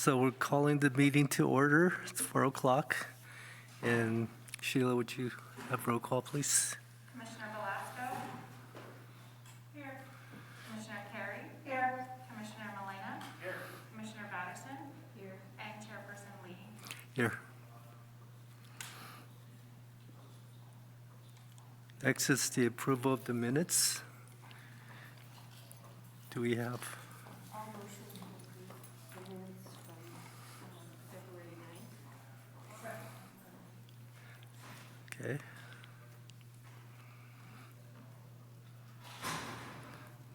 So we're calling the meeting to order. It's 4 o'clock. And Sheila, would you have roll call, please? Commissioner Velasco? Here. Commissioner Carey? Here. Commissioner Molina? Here. Commissioner Patterson? Here. And Chairperson Lee? Here. Next is the approval of the minutes. Do we have? Okay.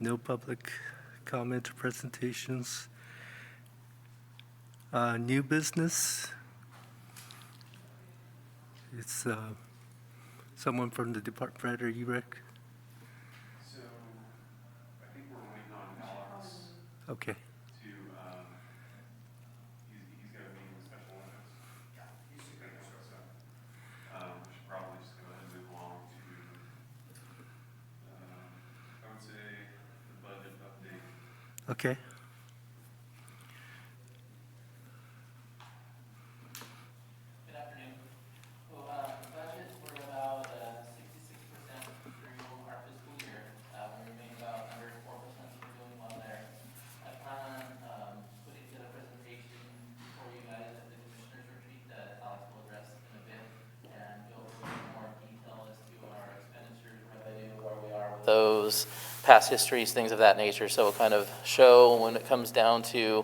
No public comment or presentations. New business. It's someone from the department, Brad or UREC? So I think we're waiting on Alex Okay. to, he's got a meeting with Special Olympics. Yeah, he's going to go, so we should probably just go ahead and move along to, I would say, the budget update. Okay. Good afternoon. Well, the budget, we're about 66% through our fiscal year. We remain about under 4%, so we're doing well there. I plan on putting together a presentation for you guys at the Commissioners Retreat that Alex will address in a bit and go over more detail as to our expenditures, revenue, where we are with those, past histories, things of that nature. So we'll kind of show when it comes down to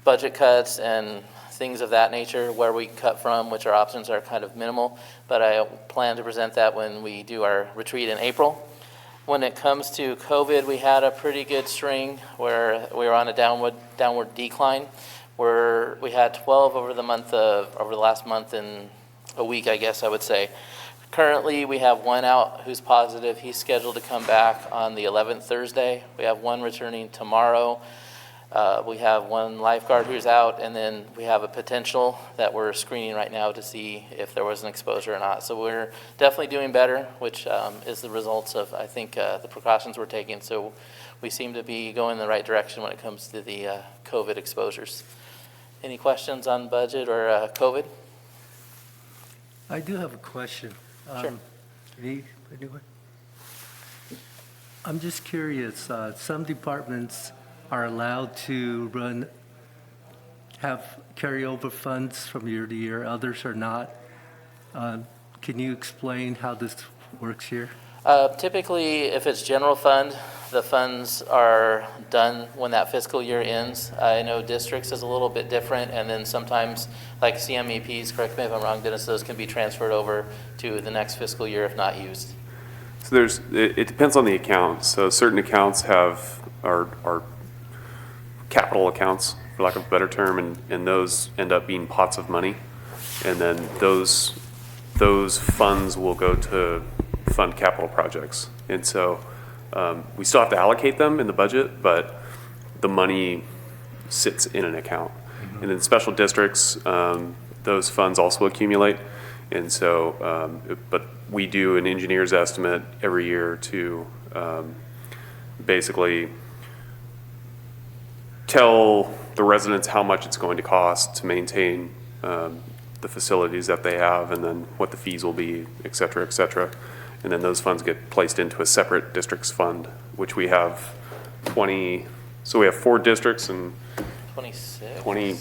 budget cuts and things of that nature, where we cut from, which our options are kind of minimal, but I plan to present that when we do our retreat in April. When it comes to COVID, we had a pretty good string where we were on a downward decline, where we had 12 over the last month and a week, I guess I would say. Currently, we have one out who's positive. He's scheduled to come back on the 11th Thursday. We have one returning tomorrow. We have one lifeguard who's out, and then we have a potential that we're screening right now to see if there was an exposure or not. So we're definitely doing better, which is the results of, I think, the precautions we're taking. So we seem to be going in the right direction when it comes to the COVID exposures. Any questions on budget or COVID? I do have a question. Sure. Anyone? I'm just curious. Some departments are allowed to have carryover funds from year to year. Others are not. Can you explain how this works here? Typically, if it's general fund, the funds are done when that fiscal year ends. I know districts is a little bit different, and then sometimes, like CMEPs, correct me if I'm wrong, Dennis, those can be transferred over to the next fiscal year if not used. So it depends on the account. So certain accounts are capital accounts, for lack of a better term, and those end up being pots of money. And then those funds will go to fund capital projects. And so we still have to allocate them in the budget, but the money sits in an account. Mm-hmm. And in special districts, those funds also accumulate. And so, but we do an engineer's estimate every year to basically tell the residents how much it's going to cost to maintain the facilities that they have, and then what the fees will be, et cetera, et cetera. And then those funds get placed into a separate districts fund, which we have 20, so we have 4 districts and 27 like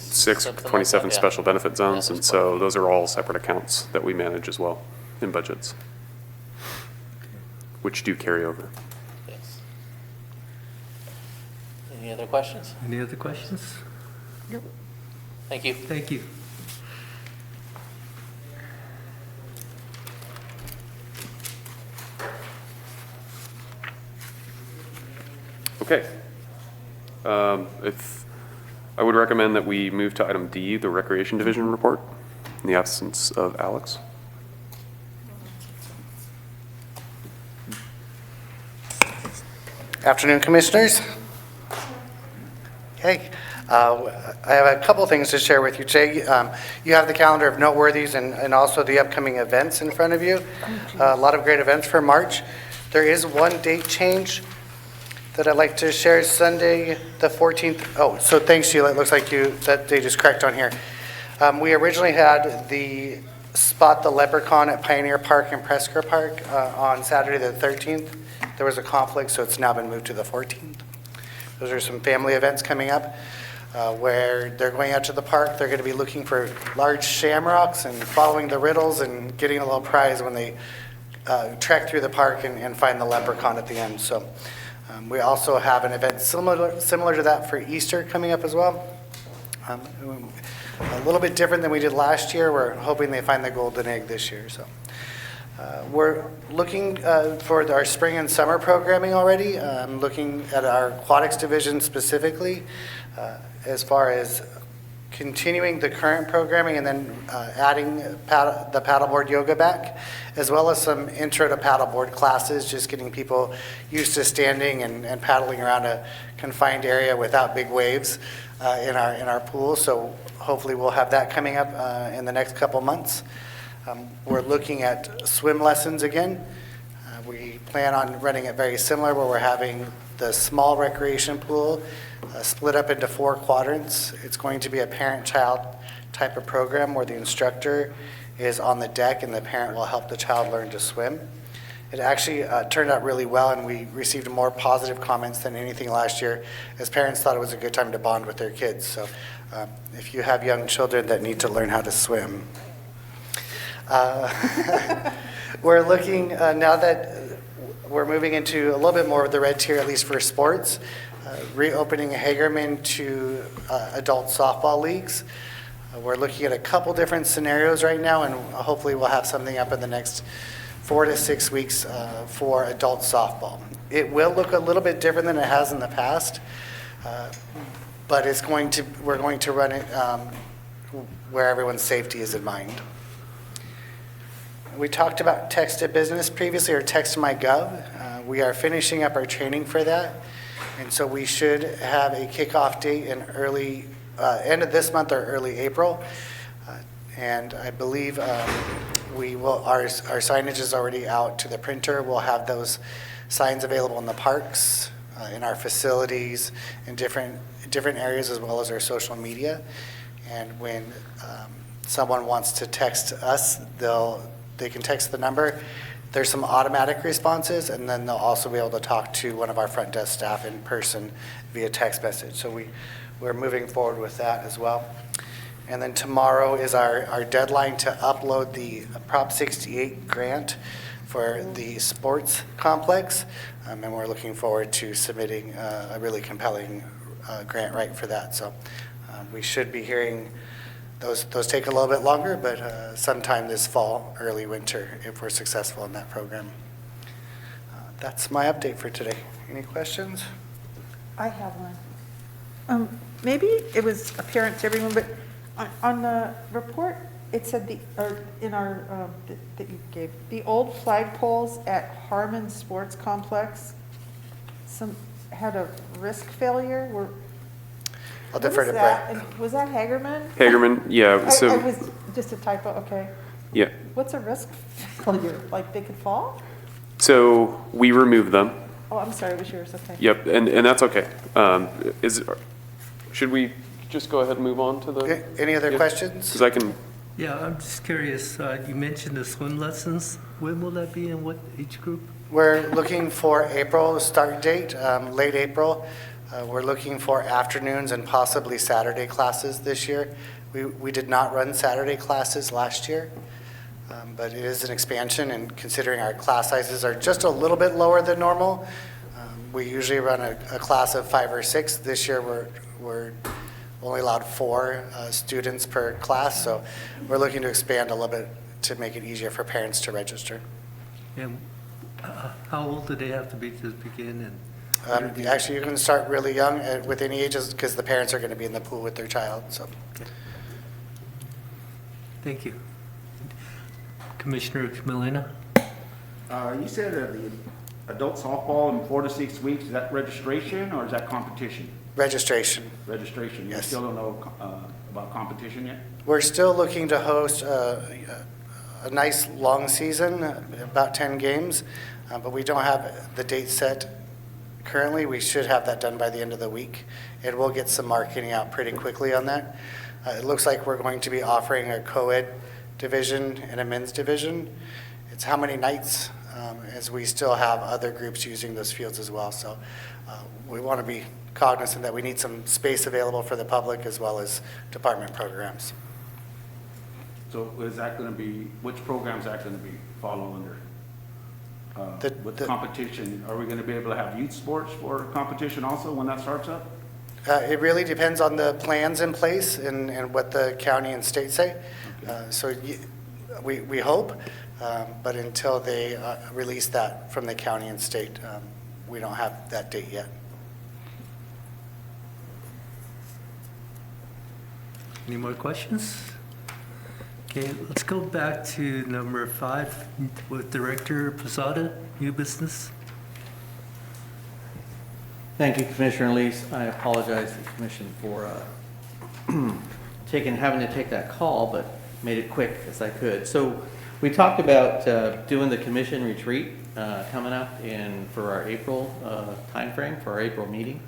that, special benefit zones. And so those are all separate accounts that we manage as well in budgets, which do carry over. Yes. Any other questions? Any other questions? Yep. Thank you. Thank you. Okay. If I would recommend that we move to item D, the Recreation Division report, in the absence of Alex. Afternoon, Commissioners. Okay, I have a couple things to share with you today. You have the calendar of noteworthies and also the upcoming events in front of you. A lot of great events for March. There is one date change. that I'd like to share is Sunday, the 14th. Oh, so thanks, Sheila. It looks like that date is correct on here. We originally had the Spot the Leprechaun at Pioneer Park and Prescott Park on Saturday the 13th. There was a conflict, so it's now been moved to the 14th. Those are some family events coming up where they're going out to the park. They're going to be looking for large shamrocks and following the riddles and getting a little prize when they trek through the park and find the leprechaun at the end. So we also have an event similar to that for Easter coming up as well. A little bit different than we did last year. We're hoping they find the golden egg this year. So we're looking for our spring and summer programming already. I'm looking at our aquatics division specifically as far as continuing the current programming and then adding the paddleboard yoga back, as well as some intro to paddleboard classes, just getting people used to standing and paddling around a confined area without big waves in our pool. So hopefully we'll have that coming up in the next couple months. We're looking at swim lessons again. We plan on running it very similar, where we're having the small recreation pool split up into 4 quadrants. It's going to be a parent-child type of program where the instructor is on the deck and the parent will help the child learn to swim. It actually turned out really well, and we received more positive comments than anything last year, as parents thought it was a good time to bond with their kids. So if you have young children that need to learn how to swim. We're looking, now that we're moving into a little bit more of the red tier, at least for sports, reopening Hagerman to adult softball leagues. We're looking at a couple different scenarios right now, and hopefully we'll have something up in the next 4 to 6 weeks for adult softball. It will look a little bit different than it has in the past, but we're going to run it where everyone's safety is in mind. We talked about text to business previously, or text to my gov. We are finishing up our training for that, and so we should have a kickoff date in early end of this month or early April. And I believe we will. Our signage is already out to the printer. We'll have those signs available in the parks, in our facilities, in different areas, as well as our social media. And when someone wants to text us, they can text the number. There's some automatic responses, and then they'll also be able to talk to one of our front desk staff in person via text message. So we're moving forward with that as well. And then tomorrow is our deadline to upload the Prop 68 grant for the sports complex. And we're looking forward to submitting a really compelling grant write for that. So we should be hearing. Those take a little bit longer, but sometime this fall, early winter, if we're successful in that program. That's my update for today. Any questions? I have one. Maybe it was apparent to everyone, but on the report, it said that you gave, the old flagpoles at Harmon Sports Complex, had a risk failure. I'll defer to Brett. Brett. Was that Hagerman? Hagerman, yeah. So I was just a typo, okay. yeah. What's a risk failure? Like they could fall? So we remove them. Oh, I'm sorry, it was yours, okay. Yep, and that's okay. Should we just go ahead and move on to the? Any other questions? Because I can. Yeah, I'm just curious. You mentioned the swim lessons. When will that be and what age group? We're looking for April start date, late April. We're looking for afternoons and possibly Saturday classes this year. We did not run Saturday classes last year, but it is an expansion, and considering our class sizes are just a little bit lower than normal, we usually run a class of 5 or 6. This year we're only allowed 4 students per class, so we're looking to expand a little bit to make it easier for parents to register. And how old do they have to be to begin? And Actually, you can start really young with any ages, because the parents are going to be in the pool with their child. So, thank you. Commissioner Molina? You said the adult softball in 4 to 6 weeks, is that registration or is that competition? registration. Registration, you Yes. still don't know about competition yet? We're still looking to host a nice long season, about 10 games, but we don't have the date set currently. We should have that done by the end of the week. And we'll get some marketing out pretty quickly on that. It looks like we're going to be offering a co-ed division and a men's division. It's how many nights, as we still have other groups using those fields as well. So we want to be cognizant that we need some space available for the public as well as department programs. So is that going to be, which program is that going to be follow under? With competition, are we going to be able to have youth sports for competition also when that starts up? It really depends on the plans in place and what the county and state say. So we hope, but until they release that from the county and state, we don't have that date yet. Any more questions? Okay, let's go back to number 5 with Director Posada, new business. Thank you, Commissioner Lees. I apologize to the commission for having to take that call, but made it quick as I could. So we talked about doing the commission retreat coming up for our April timeframe, for our April meeting.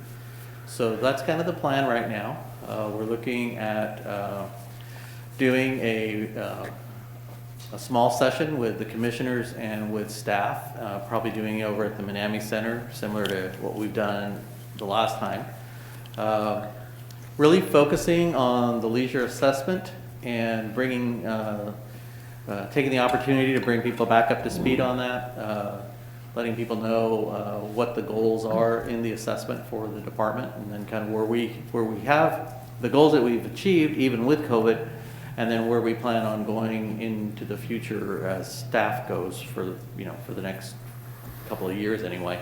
So that's kind of the plan right now. We're looking at doing a small session with the commissioners and with staff, probably doing it over at the Manami Center, similar to what we've done the last time. Really focusing on the leisure assessment and bringing, taking the opportunity to bring people back up to speed on that, letting people know what the goals are in the assessment for the department, and then kind of where we have the goals that we've achieved even with COVID, and then where we plan on going into the future as staff goes for the next couple of years anyway.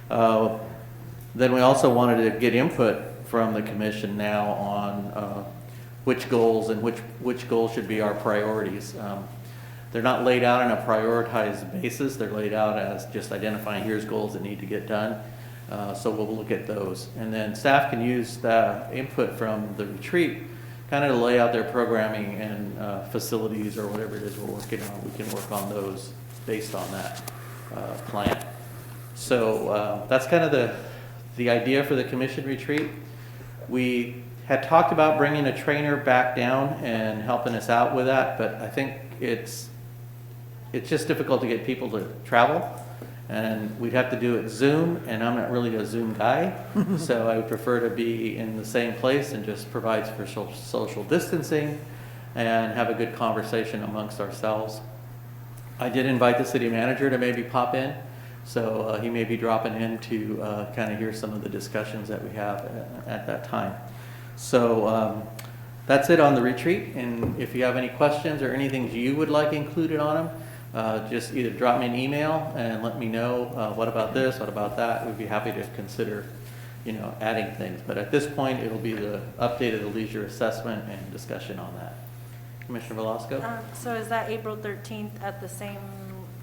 Then we also wanted to get input from the commission now on which goals and which goals should be our priorities. They're not laid out on a prioritized basis. They're laid out as just identifying here's goals that need to get done. So we'll look at those. And then staff can use the input from the retreat kind of to lay out their programming and facilities or whatever it is we're working on. We can work on those based on that plan. So that's kind of the idea for the commission retreat. We had talked about bringing a trainer back down and helping us out with that, but I think it's just difficult to get people to travel, and we'd have to do it Zoom, and I'm not really a Zoom guy, so I would prefer to be in the same place and just provide for social distancing and have a good conversation amongst ourselves. I did invite the city manager to maybe pop in, so he may be dropping in to kind of hear some of the discussions that we have at that time. So that's it on the retreat, and if you have any questions or anything you would like included on them, just either drop me an email and let me know what about this, what about that. We'd be happy to consider, adding things. But at this point, it'll be the update of the leisure assessment and discussion on that. Commissioner Velasco? So is that April 13th at the same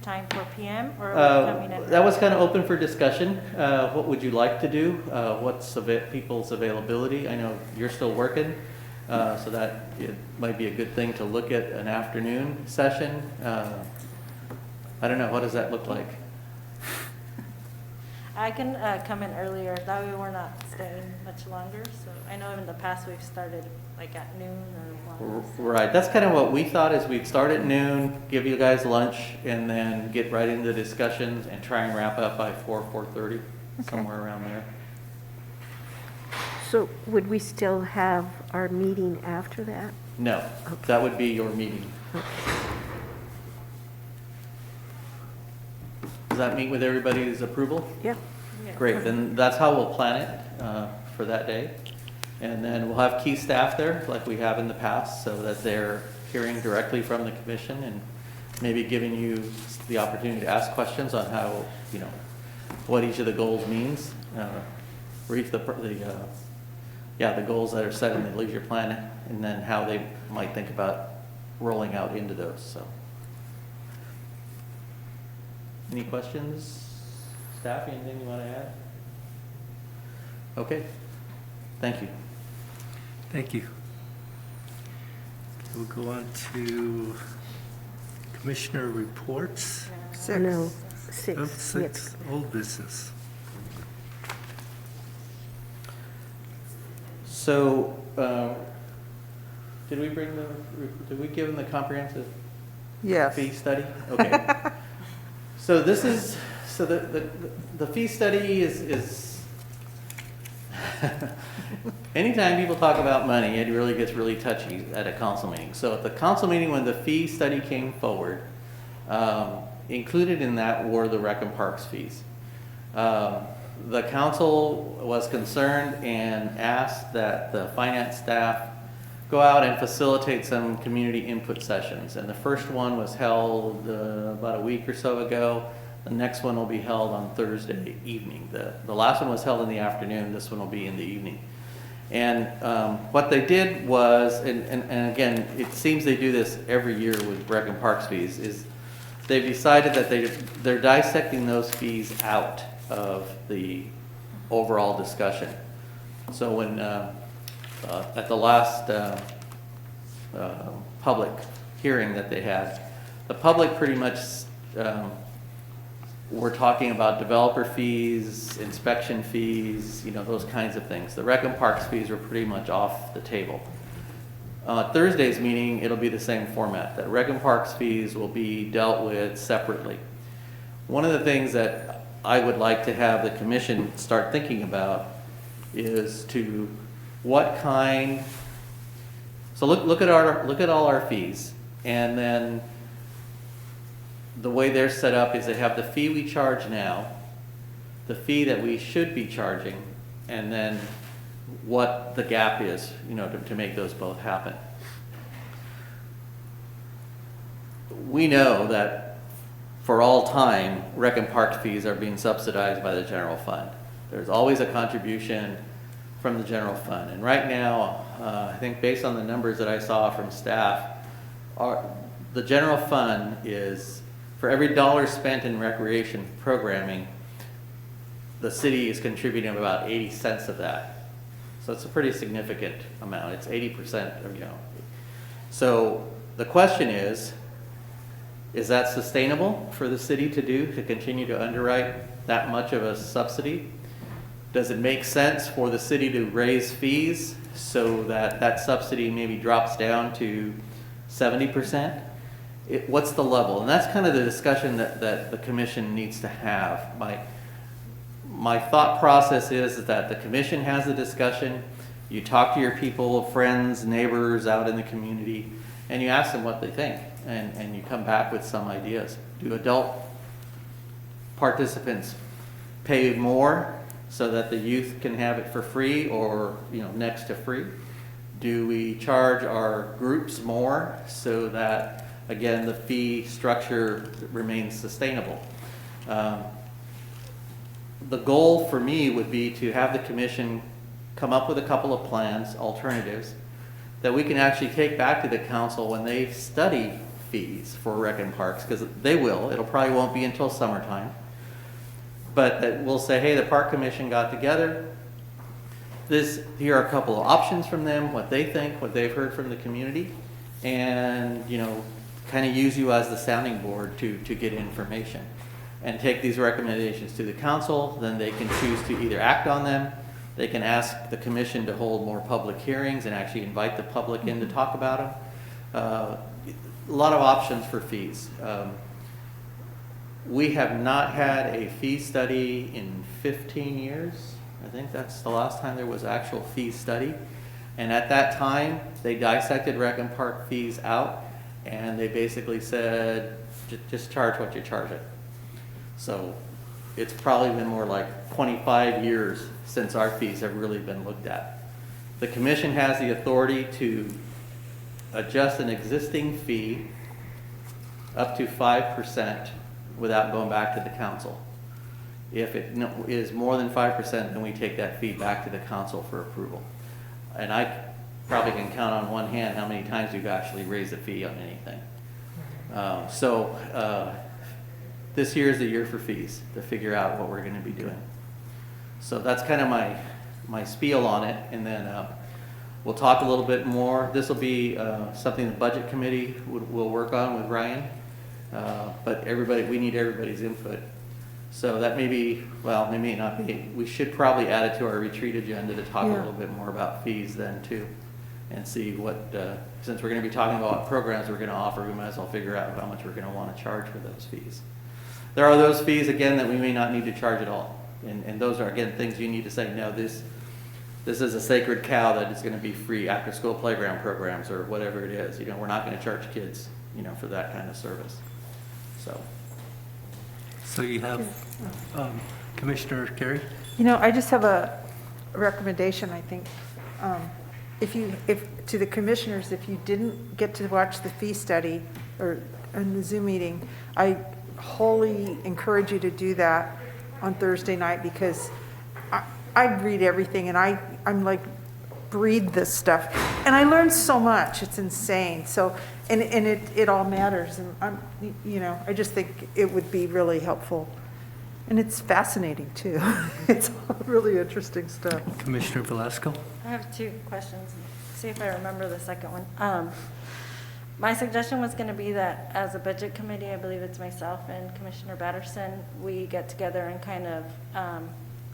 time, 4 p.m., or are we coming in? That was kind of open for discussion. What would you like to do? What's people's availability? I know you're still working, so that it might be a good thing to look at an afternoon session. I don't know, what does that look like? I can come in earlier, that way we're not staying much longer. So I know in the past we've started like at noon or 1. Right, that's kind of what we thought, is we'd start at noon, give you guys lunch, and then get right into discussions and try and wrap up by 4:30, somewhere around there. So would we still have our meeting after that? No, that would be your meeting. Does that meet with everybody's approval? Yeah. Great, then that's how we'll plan it for that day. And then we'll have key staff there, like we have in the past, so that they're hearing directly from the commission and maybe giving you the opportunity to ask questions on how, what each of the goals means, or each the goals that are set in the leisure plan, and then how they might think about rolling out into those. So, any questions, staff? Anything you want to add? Okay, thank you. Thank you. We'll go on to commissioner reports. No, Oh, 6. 6, old business. So, did we give them the comprehensive Yes. fee study? Okay. So this is, so the fee study is anytime people talk about money, it really gets really touchy at a council meeting. So at the council meeting, when the fee study came forward, included in that were the Rec and Parks fees. The council was concerned and asked that the finance staff go out and facilitate some community input sessions. And the first one was held about a week or so ago. The next one will be held on Thursday evening. The last one was held in the afternoon. This one will be in the evening. And what they did was, and again, it seems they do this every year with Rec and Parks fees, is they've decided that they're dissecting those fees out of the overall discussion. So when at the last public hearing that they had, the public pretty much were talking about developer fees, inspection fees, you know, those kinds of things. The Rec and Parks fees were pretty much off the table. Thursday's meeting, it'll be the same format. That Rec and Parks fees will be dealt with separately. One of the things that I would like to have the commission start thinking about is to what kind. So look at all our fees, and then the way they're set up is they have the fee we charge now, the fee that we should be charging, and then what the gap is, you know, to make those both happen. We know that for all time, Rec and Park fees are being subsidized by the general fund. There's always a contribution from the general fund. And right now, I think based on the numbers that I saw from staff, the general fund is, for every dollar spent in recreation programming, the city is contributing about 80 cents of that. So it's a pretty significant amount. It's 80% of, you know. So the question is that sustainable for the city to do, to continue to underwrite that much of a subsidy? Does it make sense for the city to raise fees so that that subsidy maybe drops down to 70%? What's the level? And that's kind of the discussion that the commission needs to have. My thought process is that the commission has the discussion, you talk to your people, friends, neighbors out in the community, and you ask them what they think, and you come back with some ideas. Do adult participants pay more so that the youth can have it for free, or, you know, next to free? Do we charge our groups more so that, again, the fee structure remains sustainable? The goal for me would be to have the commission come up with a couple of plans, alternatives, that we can actually take back to the council when they study fees for Rec and Parks, because they will. It'll probably won't be until summertime. But that we'll say, hey, the Park Commission got together. Here are a couple of options from them, what they think, what they've heard from the community, and, you know, kind of use you as the sounding board to get information. And take these recommendations to the council, then they can choose to either act on them, they can ask the commission to hold more public hearings and actually invite the public in to talk about them. A lot of options for fees. We have not had a fee study in 15 years. I think that's the last time there was actual fee study. And at that time, they dissected Rec and Park fees out, and they basically said, just charge what you charge it. So it's probably been more like 25 years since our fees have really been looked at. The commission has the authority to adjust an existing fee up to 5% without going back to the council. If it is more than 5%, then we take that fee back to the council for approval. And I probably can count on one hand how many times we've actually raised a fee on anything. This year is the year for fees, to figure out what we're going to be doing. So that's kind of my spiel on it, and then we'll talk a little bit more. This will be something the budget committee will work on with Ryan, but we need everybody's input. So that may be, well, it may not be, we should probably add it to our retreat agenda to talk a Yeah. little bit more about fees then too. And see what, since we're gonna be talking about what programs we're gonna offer, we might as well figure out how much we're gonna wanna charge for those fees. There are those fees, again, that we may not need to charge at all. And those are, again, things you need to say, no, this is a sacred cow that is gonna be free after-school playground programs or whatever it is. You know, we're not gonna charge kids, you know, for that kind of service. So you have Commissioner Carey? You know, I just have a recommendation, I think. To the commissioners, if you didn't get to watch the fee study or in the Zoom meeting, I wholly encourage you to do that on Thursday night, because I read everything and I'm like, breathe this stuff. And I learned so much, it's insane. So, and it all matters. And I just think it would be really helpful. And it's fascinating too. It's really interesting stuff. Commissioner Velasco? I have two questions. See if I remember the second one. My suggestion was going to be that as a budget committee, I believe it's myself and Commissioner Batterson, we get together and kind of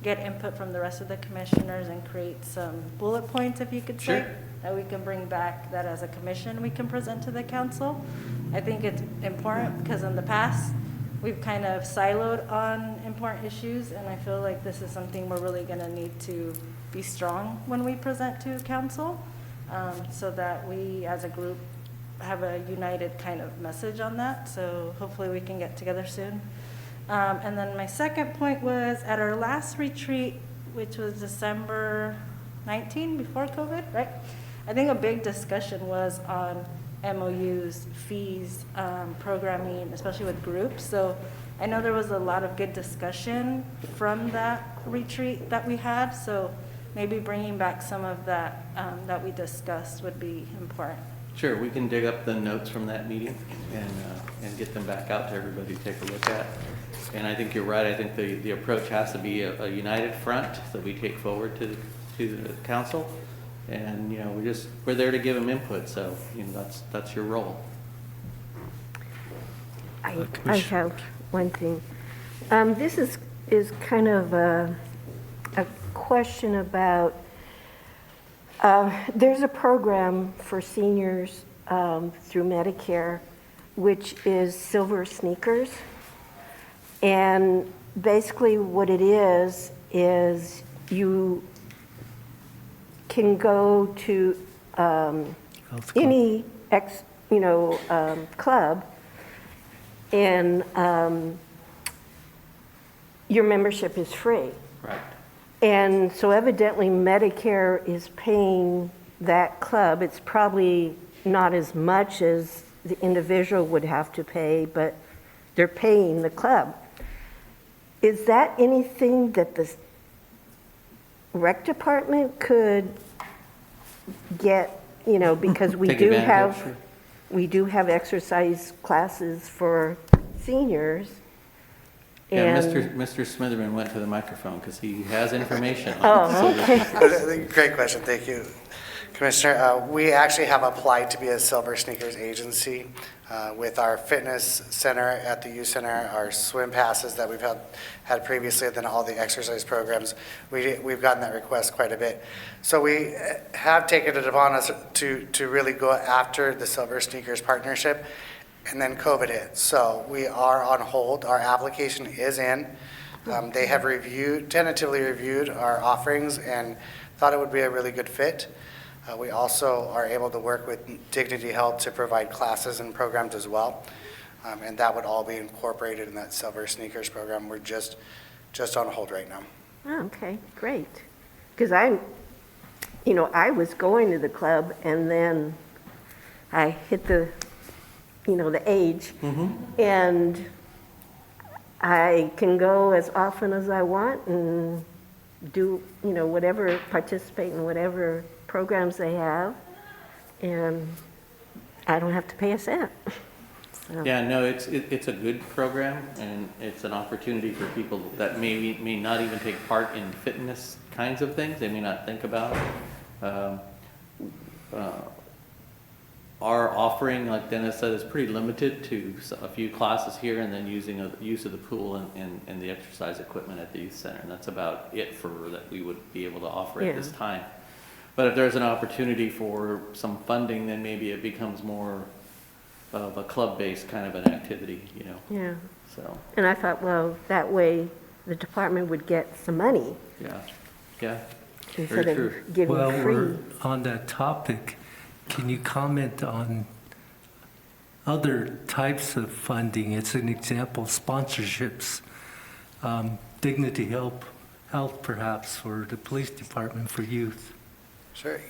get input from the rest of the commissioners and create some bullet points, if you could say, Sure. that we can bring back, that as a commission we can present to the council. I think it's important because in the past, we've kind of siloed on important issues, and I feel like this is something we're really going to need to be strong when we present to council, so that we as a group have a united kind of message on that. So hopefully we can get together soon. And then my second point was at our last retreat, which was December 19, before COVID, right? I think a big discussion was on MOUs, fees, programming, especially with groups. So I know there was a lot of good discussion from that retreat that we had. So maybe bringing back some of that that we discussed would be important. Sure, we can dig up the notes from that meeting and get them back out to everybody to take a look at. And I think you're right. I think the approach has to be a united front that we take forward to the council. And, you know, we're there to give them input. So, you know, that's your role. I have one thing. This is kind of a question about, there's a program for seniors through Medicare, which is Silver Sneakers. And basically what it is you can go to any club, and your membership is free. Right. And so evidently Medicare is paying that club. It's probably not as much as the individual would have to pay, but they're paying the club. Is that anything that the rec department could get, because we Take do advantage of, have, sure. we do have exercise classes for seniors. Yeah, And- Mr. Smitherman went to the microphone because he has information on Oh, Silver okay. Great question, thank you, Commissioner. We actually have applied to be a Silver Sneakers agency with our fitness center at the youth center, our swim passes that we've had previously, and then all the exercise programs. We've gotten that request quite a bit. So we have taken it upon us to really go after the Silver Sneakers partnership, and then COVID hit. So we are on hold. Our application is in. They have tentatively reviewed our offerings and thought it would be a really good fit. We also are able to work with Dignity Health to provide classes and programs as well. And that would all be incorporated in that Silver Sneakers program. We're just on hold right now. Oh, okay, great. Because I was going to the club, and then I hit the age, and I can go as often as I want and do, whatever, participate in whatever programs they have, and I don't have to pay a cent. So. Yeah, no, it's a good program, and it's an opportunity for people that may not even take part in fitness kinds of things. They may not think about it. our offering, like Dennis said, is pretty limited to a few classes here and then use of the pool and the exercise equipment at the youth center. And that's about it that we would be able to offer at this time. But if there's an opportunity for some funding, then maybe it becomes more of a club-based kind of an activity, you know? Yeah. So, And I thought, well, that way the department would get some money yeah, instead very true. of giving Well, free. we're on that topic. Can you comment on other types of funding? It's an example, sponsorships, Dignity Health perhaps, or the police department for youth. Sure.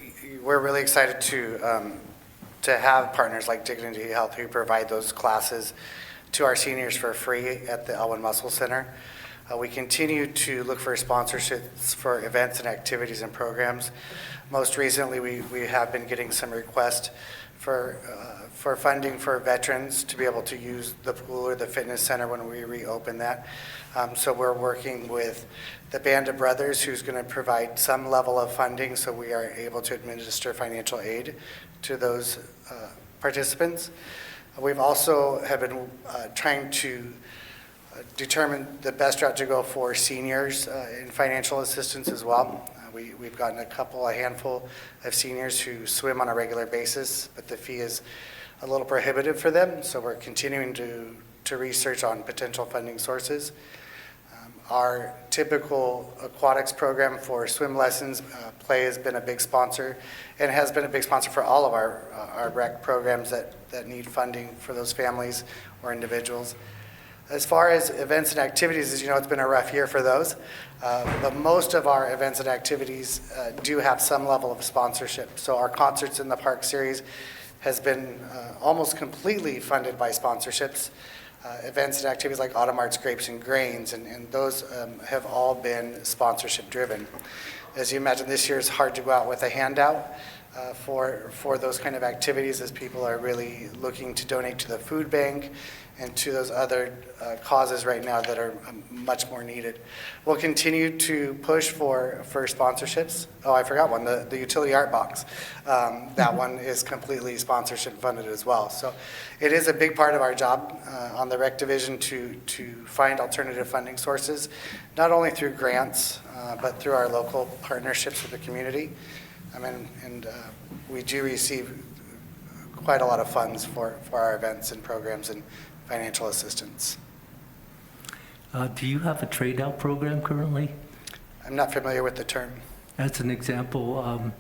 We're really excited to have partners like Dignity Health who provide those classes to our seniors for free at the Elwyn Muscle Center. We continue to look for sponsorships for events and activities and programs. Most recently, we have been getting some requests for funding for veterans to be able to use the pool or the fitness center when we reopen that. So we're working with the Band of Brothers, who's going to provide some level of funding so we are able to administer financial aid to those participants. We've also have been trying to determine the best route to go for seniors in financial assistance as well. We've gotten a handful of seniors who swim on a regular basis, but the fee is a little prohibitive for them, so we're continuing to research on potential funding sources. Our typical aquatics program for swim lessons, Play has been a big sponsor and has been a big sponsor for all of our rec programs that need funding for those families or individuals. As far as events and activities, as you know, it's been a rough year for those, but most of our events and activities do have some level of sponsorship. So our Concerts in the Park series has been almost completely funded by sponsorships. Events and activities like Autumn Arts, Grapes and Grains, and those have all been sponsorship driven. As you imagine, this year is hard to go out with a handout for those kind of activities, as people are really looking to donate to the food bank and to those other causes right now that are much more needed. We'll continue to push for sponsorships. Oh, I forgot one, the utility art box. That one is completely sponsorship funded as well. So it is a big part of our job on the rec division to find alternative funding sources, not only through grants, but through our local partnerships with the community. And we do receive quite a lot of funds for our events and programs and financial assistance. Do you have a trade-out program currently? I'm not familiar with the term. As an example,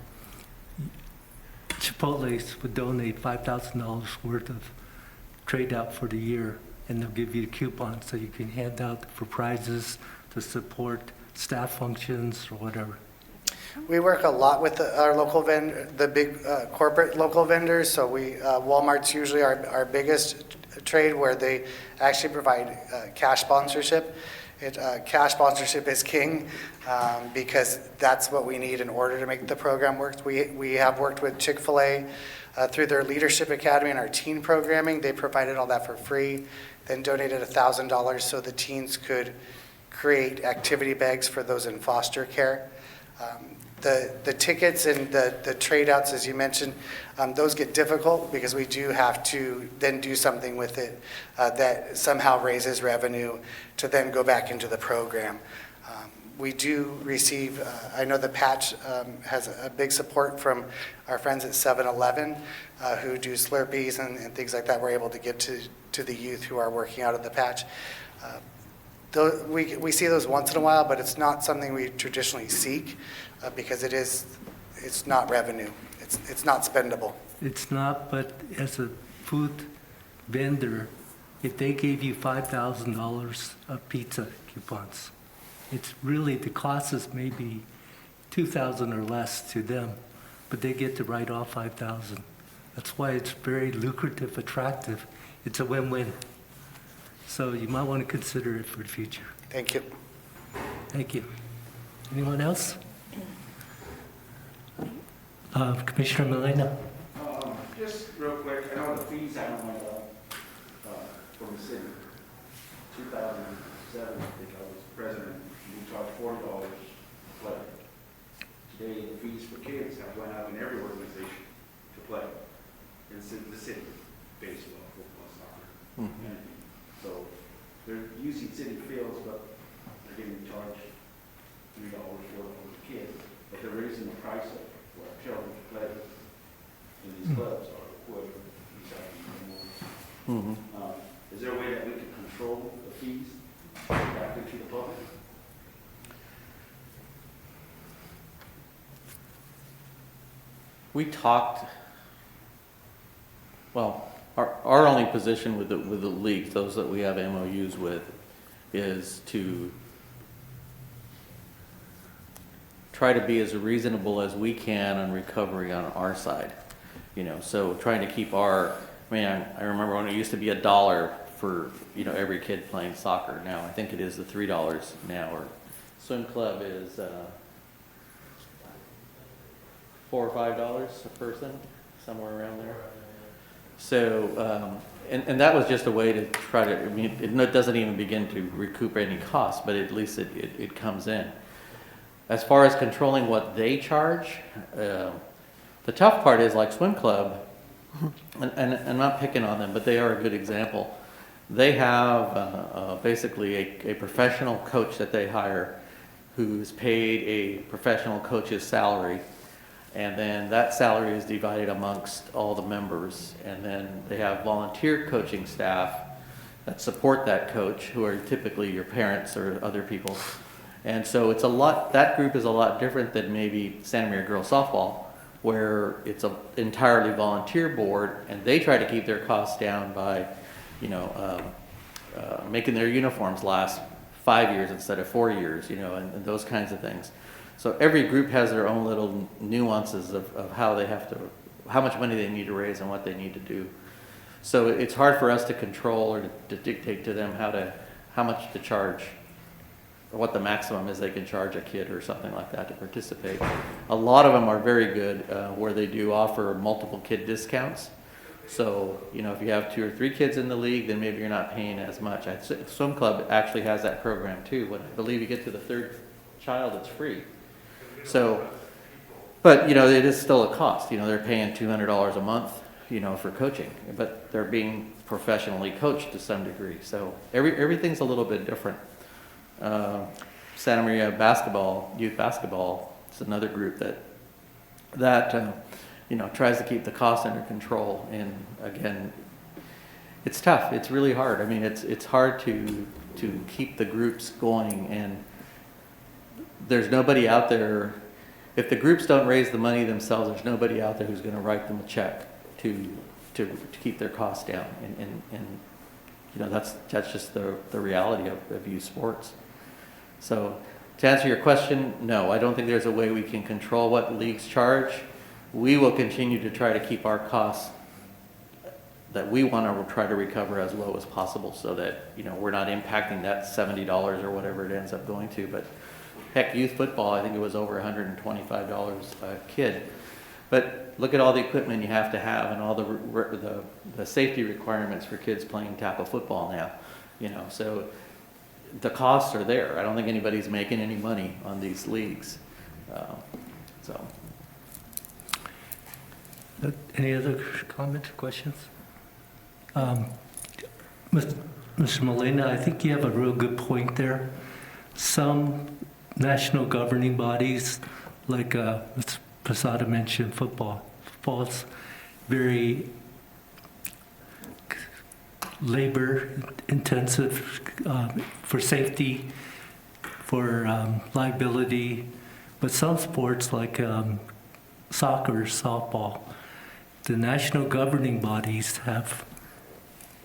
Chipotle would donate $5,000 worth of trade-out for the year, and they'll give you a coupon so you can hand out for prizes to support staff functions or whatever. We work a lot with our local the big corporate local vendors. So Walmart's usually our biggest trade, where they actually provide cash sponsorship. Cash sponsorship is king because that's what we need in order to make the program work. We have worked with Chick-fil-A through their Leadership Academy and our teen programming. They provided all that for free, then donated $1,000 so the teens could create activity bags for those in foster care. The tickets and the trade outs, as you mentioned, those get difficult because we do have to then do something with it that somehow raises revenue to then go back into the program. We do receive, I know the patch has a big support from our friends at 7-Eleven who do Slurpees and things like that. We're able to get to the youth who are working out of the patch. We see those once in a while, but it's not something we traditionally seek because it's not revenue. It's not spendable. It's not, but as a food vendor, if they gave you $5,000 of pizza coupons, it's really, the cost is maybe $2,000 or less to them, but they get to write off $5,000. That's why it's very lucrative, attractive. It's a win-win. So you might want to consider it for the future. Thank you. Thank you. Anyone else? Commissioner Molina. Just real quick, I know the fees haven't went up from the city. 2007, I think I was president, we charged $40 to play. Today, the fees for kids have went up in every organization to play. in the city, baseball, football, soccer, Mhm. anything. So they're using city fields, but they're getting charged $3, $4 a kid. But they're raising the price of what children play in these clubs or whatever. Mhm. Is there a way that we can control the fees back into the public? We talked, well, our only position with the leagues, those that we have MOUs with, is to try to be as reasonable as we can on recovery on our side. You know, so trying to keep I remember when it used to be $1 for, every kid playing soccer. Now I think it is the $3 now, or swim club is $4 or $5 a person, somewhere around there. So, and that was just a way to try to, it doesn't even begin to recoup any cost, but at least it comes in. As far as controlling what they charge, the tough part is like swim club, and I'm not picking on them, but they are a good example. They have basically a professional coach that they hire who's paid a professional coach's salary, and then that salary is divided amongst all the members, and then they have volunteer coaching staff that support that coach, who are typically your parents or other people. And so it's that group is a lot different than maybe Santa Maria Girls Softball, where it's an entirely volunteer board, and they try to keep their costs down by, making their uniforms last 5 years instead of 4 years, and those kinds of things. So every group has their own little nuances of how much money they need to raise and what they need to do. So it's hard for us to control or to dictate to them how much to charge, or what the maximum is they can charge a kid or something like that to participate. A lot of them are very good where they do offer multiple kid discounts. So, if you have 2 or 3 kids in the league, then maybe you're not paying as much. Swim club actually has that program too. When I believe you get to the 3rd child, it's free. So, but it is still a cost. They're paying $200 a month, for coaching, but they're being professionally coached to some degree. So everything's a little bit different. Santa Maria basketball, youth basketball, is another group that tries to keep the costs under control. And again, it's tough. It's really hard. It's hard to keep the groups going, and there's nobody out there. If the groups don't raise the money themselves, there's nobody out there who's going to write them a check to keep their costs down. And that's just the reality of youth sports. So to answer your question, no, I don't think there's a way we can control what leagues charge. We will continue to try to keep our costs that we want to try to recover as low as possible, so that we're not impacting that $70 or whatever it ends up going to. But heck, youth football, I think it was over $125 a kid. But look at all the equipment you have to have, and all the safety requirements for kids playing tackle football now. So the costs are there. I don't think anybody's making any money on these leagues. Any other comments or questions? Mr. Molina, I think you have a real good point there. Some national governing bodies, like Ms. Posada mentioned, football's very labor intensive for safety, for liability, but some sports like soccer, softball, the national governing bodies have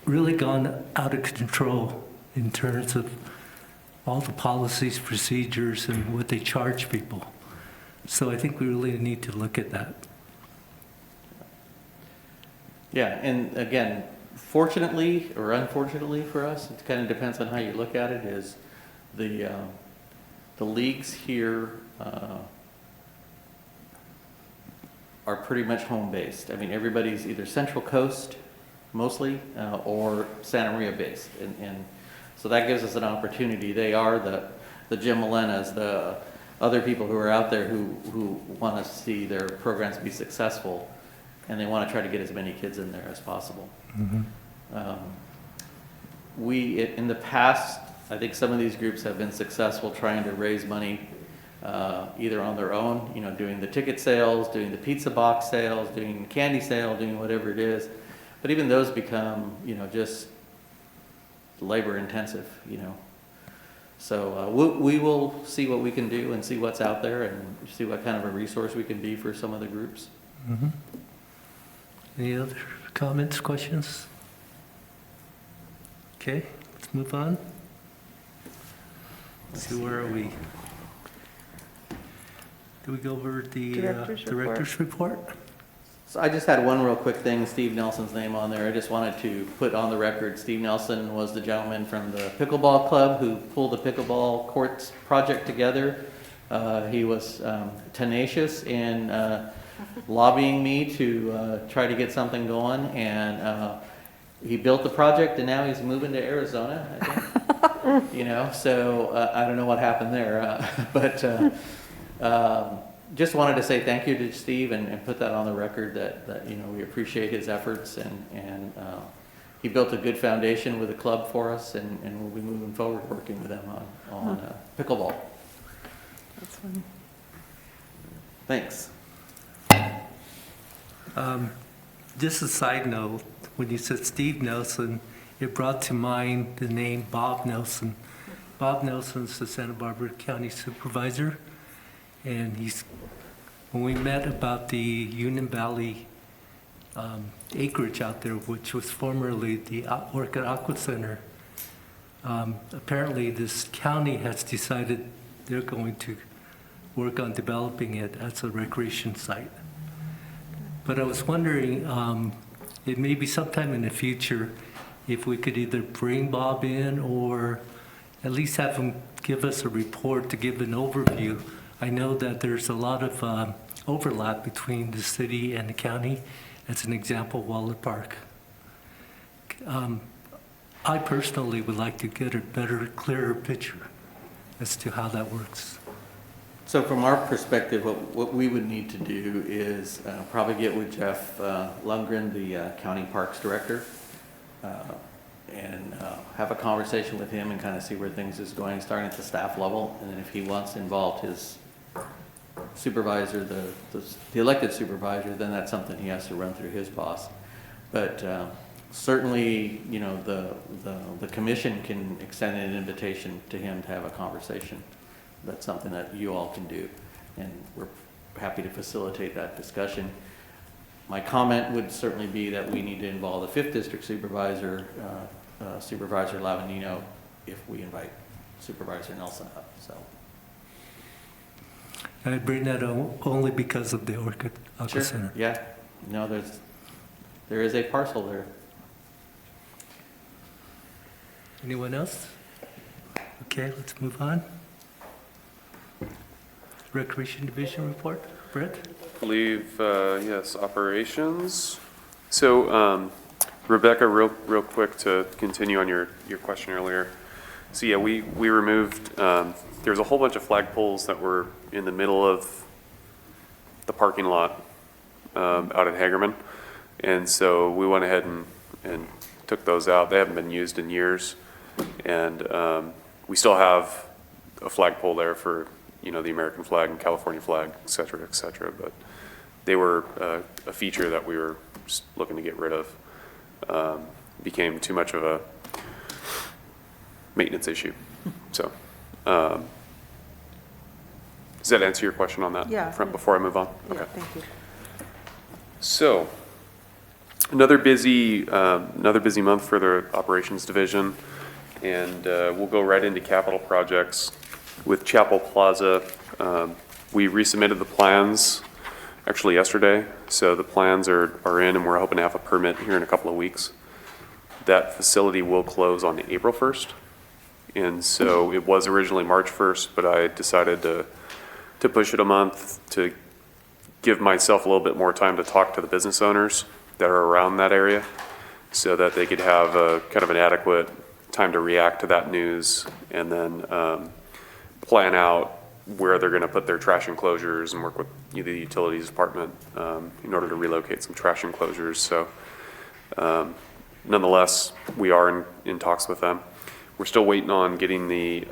really gone out of control in terms of all the policies, procedures, and what they charge people. So I think we really need to look at that. Yeah, and again, fortunately or unfortunately for us, it kind of depends on how you look at it, is the leagues here are pretty much home-based. Everybody's either Central Coast, mostly, or Santa Maria based. And so that gives us an opportunity. They are the Jim Molenas, the other people who are out there who want to see their programs be successful. and they want to try to get as many kids in there as possible. In the past, I think some of these groups have been successful trying to raise money either on their own, doing the ticket sales, doing the pizza box sales, doing candy sale, doing whatever it is. But even those become, just labor intensive, So we will see what we can do and see what's out there and see what kind of a resource we can be for some of the groups. Any other comments, questions? Okay, let's move on. Let's see, where are we? Do we go over the director's report? So I just had one real quick thing, Steve Nelson's name on there. I just wanted to put on the record, Steve Nelson was the gentleman from the pickleball club who pulled the pickleball courts project together. He was tenacious in lobbying me to try to get something going, and he built the project, and now he's moving to Arizona, I think. So I don't know what happened there, but just wanted to say thank you to Steve and put that on the record that we appreciate his efforts, and he built a good foundation with the club for us, and we'll be moving forward working with them on pickleball. That's funny. Thanks. Just a side note, when you said Steve Nelson, it brought to mind the name Bob Nelson. Bob Nelson's the Santa Barbara County Supervisor, and when we met about the Union Valley acreage out there, which was formerly the Orchid Aqua Center, apparently this county has decided they're going to work on developing it as a recreation site. But I was wondering, it may be sometime in the future, if we could either bring Bob in or at least have him give us a report to give an overview. I know that there's a lot of overlap between the city and the county. As an example, Waller Park. I personally would like to get a better, clearer picture as to how that works. So from our perspective, what we would need to do is probably get with Jeff Lundgren, the County Parks Director, and have a conversation with him and kind of see where things is going, starting at the staff level. And then if he wants to involve his supervisor, the elected supervisor, then that's something he has to run through his boss. But certainly, the commission can extend an invitation to him to have a conversation. That's something that you all can do, and we're happy to facilitate that discussion. My comment would certainly be that we need to involve the 5th District Supervisor, Supervisor Lavanino, if we invite Supervisor Nelson up. So. I bring that only because of the Orchid Aqua Center. Yeah, there is a parcel there. Anyone else? Okay, let's move on. Recreation Division report, Brett? I believe, yes, operations. So, Rebecca, real quick to continue on your question earlier. So yeah, we removed, there was a whole bunch of flagpoles that were in the middle of the parking lot out at Hagerman. And so we went ahead and took those out. They haven't been used in years. And we still have a flagpole there for the American flag and California flag, et cetera, but they were a feature that we were just looking to get rid of. Became too much of a maintenance issue. So, does that answer your question on that? Yeah. Front before I move on? Yeah, Okay. thank you. So, another busy month for the operations division, and we'll go right into capital projects. With Chapel Plaza, we resubmitted the plans actually yesterday, so the plans are in, and we're hoping to have a permit here in a couple of weeks. That facility will close on April 1st, and so it was originally March 1st, but I decided to push it a month to give myself a little bit more time to talk to the business owners that are around that area, so that they could have a kind of an adequate time to react to that news, and then plan out where they're going to put their trash enclosures and work with the utilities department in order to relocate some trash enclosures. So nonetheless, we are in talks with them. We're still waiting on getting the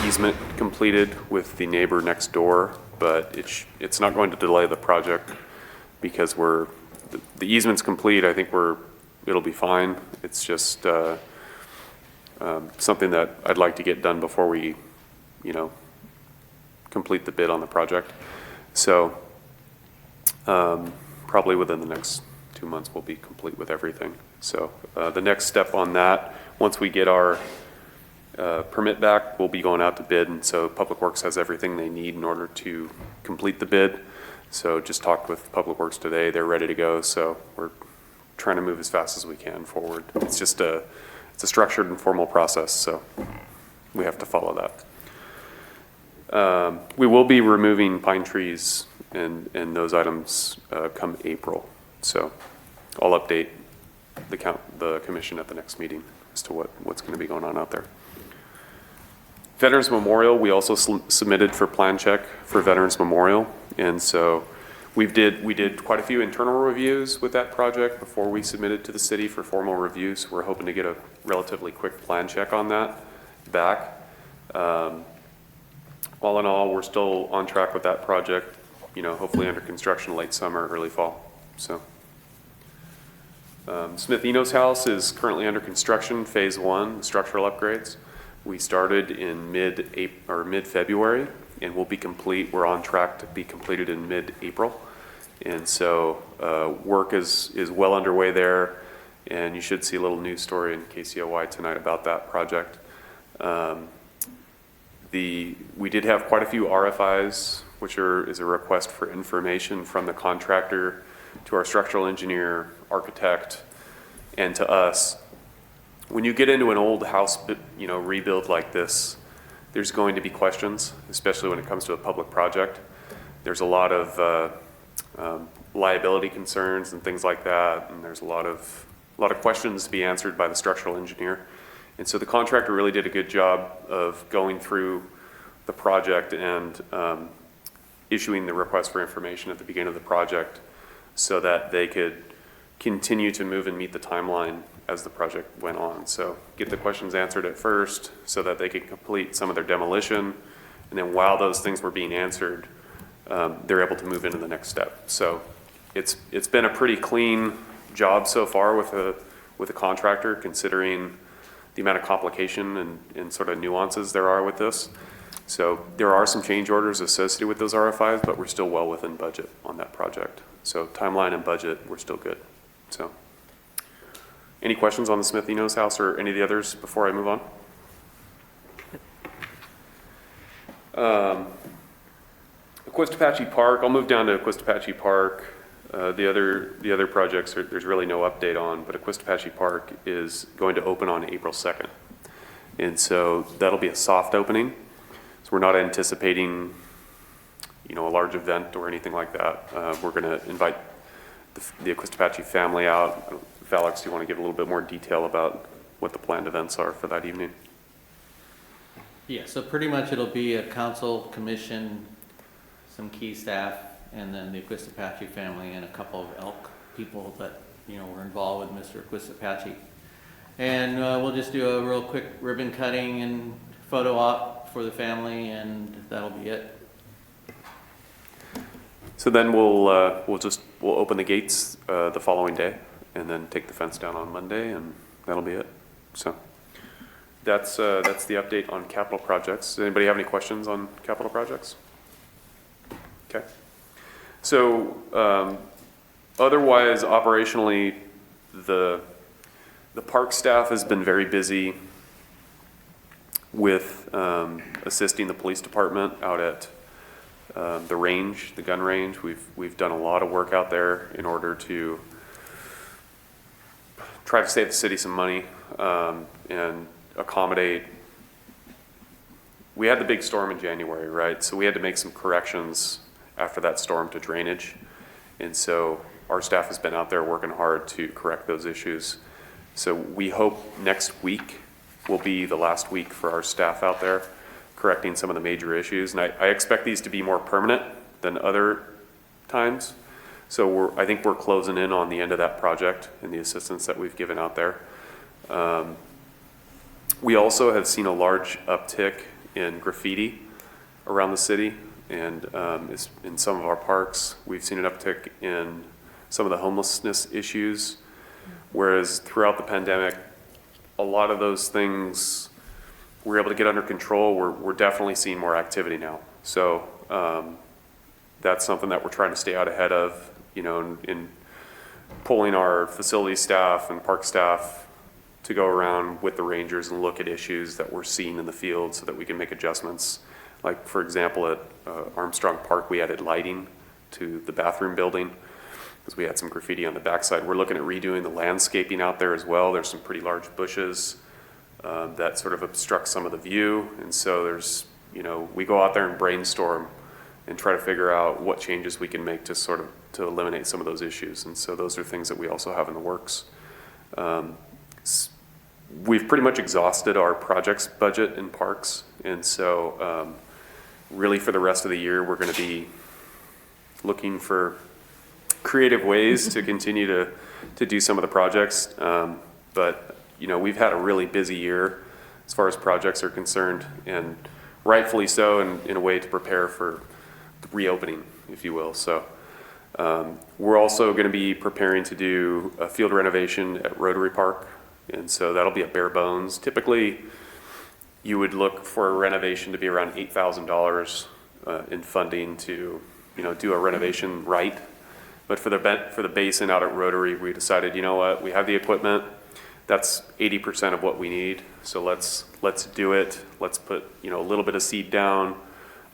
easement completed with the neighbor next door, but it's not going to delay the project because the easement's complete. I think it'll be fine. It's just something that I'd like to get done before we, complete the bid on the project. So probably within the next 2 months, we'll be complete with everything. So the next step on that, once we get our permit back, we'll be going out to bid, and so Public Works has everything they need in order to complete the bid. So just talked with Public Works today, they're ready to go, so we're trying to move as fast as we can forward. It's just it's a structured and formal process, so we have to follow that. We will be removing pine trees and those items come April, so I'll update the commission at the next meeting as to what's going to be going on out there. Veterans Memorial, we also submitted for plan check for Veterans Memorial, and so we did quite a few internal reviews with that project before we submitted to the city for formal reviews. We're hoping to get a relatively quick plan check on that back. All in all, we're still on track with that project, hopefully under construction late summer, early fall. So Smith Eno's house is currently under construction, phase 1, structural upgrades. We started in mid-February, and we'll be complete. We're on track to be completed in mid-April. And so work is well underway there, and you should see a little news story in KCOY tonight about that project. We did have quite a few RFIs, which is a request for information from the contractor to our structural engineer, architect, and to us. When you get into an old house, rebuild like this, there's going to be questions, especially when it comes to a public project. There's a lot of liability concerns and things like that, and there's a lot of questions to be answered by the structural engineer. And so the contractor really did a good job of going through the project and issuing the request for information at the beginning of the project so that they could continue to move and meet the timeline as the project went on. So get the questions answered at first so that they could complete some of their demolition. And then while those things were being answered, they're able to move into the next step. So it's been a pretty clean job so far with a contractor, considering the amount of complication and sort of nuances there are with this. So there are some change orders associated with those RFIs, but we're still well within budget on that project. So timeline and budget, we're still good. So any questions on the Smith Eno's house or any of the others before I move on? Aquatics Park, I'll move down to Aquatics Park. The other projects, there's really no update on, but Aquatics Park is going to open on April 2nd. And so that'll be a soft opening. So we're not anticipating, a large event or anything like that. We're going to invite the Aquatics family out. Alex, do you want to give a little bit more detail about what the planned events are for that evening? Yeah, so pretty much it'll be a council, commission, some key staff, and then the Aquatics family and a couple of elk people that, were involved with Mr. Aquatics. And we'll just do a real quick ribbon cutting and photo op for the family, and that'll be it. So then we'll open the gates the following day, and then take the fence down on Monday, and that'll be it. So that's the update on capital projects. Does anybody have any questions on capital projects? Okay. So otherwise, operationally, the park staff has been very busy with assisting the police department out at the range, the gun range. We've done a lot of work out there in order to try to save the city some money and accommodate. We had the big storm in January, right? So we had to make some corrections after that storm to drainage. And so our staff has been out there working hard to correct those issues. So we hope next week will be the last week for our staff out there correcting some of the major issues. And I expect these to be more permanent than other times. So I think we're closing in on the end of that project and the assistance that we've given out there. We also have seen a large uptick in graffiti around the city, and in some of our parks. We've seen an uptick in some of the homelessness issues, whereas throughout the pandemic, a lot of those things we were able to get under control. We're definitely seeing more activity now. So that's something that we're trying to stay out ahead of, you know, in pulling our facility staff and park staff to go around with the rangers and look at issues that we're seeing in the field so that we can make adjustments. Like, for example, at Armstrong Park, we added lighting to the bathroom building because we had some graffiti on the backside. We're looking at redoing the landscaping out there as well. There's some pretty large bushes that sort of obstruct some of the view. And so there's, you know, we go out there and brainstorm and try to figure out what changes we can make to sort of to eliminate some of those issues. And so those are things that we also have in the works. We've pretty much exhausted our projects budget in parks. And so really for the rest of the year, we're going to be looking for creative ways to continue to do some of the projects. But, you know, we've had a really busy year as far as projects are concerned, and rightfully so, in a way to prepare for the reopening, if you will. So we're also going to be preparing to do a field renovation at Rotary Park. And so that'll be a bare bones. Typically, you would look for a renovation to be around $8,000 in funding to, you know, do a renovation right. But for the basin out at Rotary, we decided, you know what, we have the equipment. That's 80% of what we need. So let's do it. Let's put, you know, a little bit of seed down,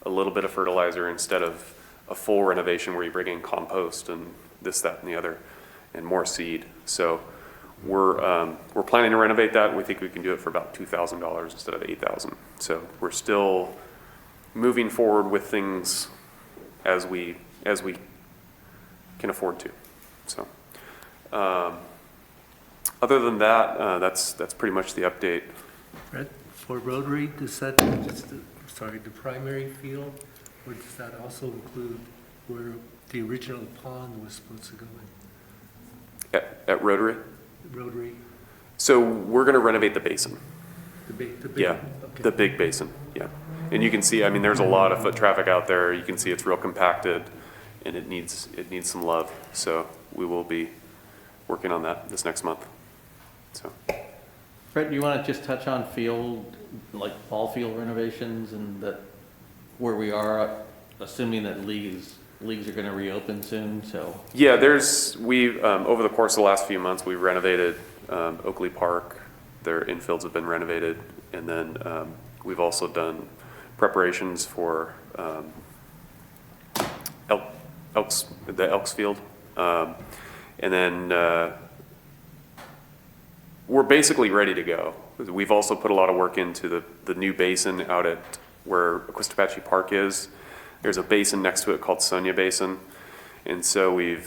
a little bit of fertilizer instead of a full renovation where you bring in compost and this, that, and the other, and more seed. So we're planning to renovate that, and we think we can do it for about $2,000 instead of $8,000. So we're still moving forward with things as we can afford to. So other than that, that's pretty much the update. Fred, for Rotary, does that just the primary field, or does that also include where the original pond was supposed to go in? At Rotary? Rotary, So we're going to renovate the basin. the big, Yeah, okay. the big basin, yeah. And you can see, I mean, there's a lot of foot traffic out there. You can see it's real compacted, and it needs some love. So we will be working on that this next month. So Fred, do you want to just touch on field, like ball field renovations and that where we are, assuming that leagues are going to reopen soon, so. yeah, we've over the course of the last few months, we've renovated Oakley Park. Their infields have been renovated, and then we've also done preparations for the Elks Field, and then we're basically ready to go. We've also put a lot of work into the new basin out at where Aquatics Park is. There's a basin next to it called Sonia Basin. And so I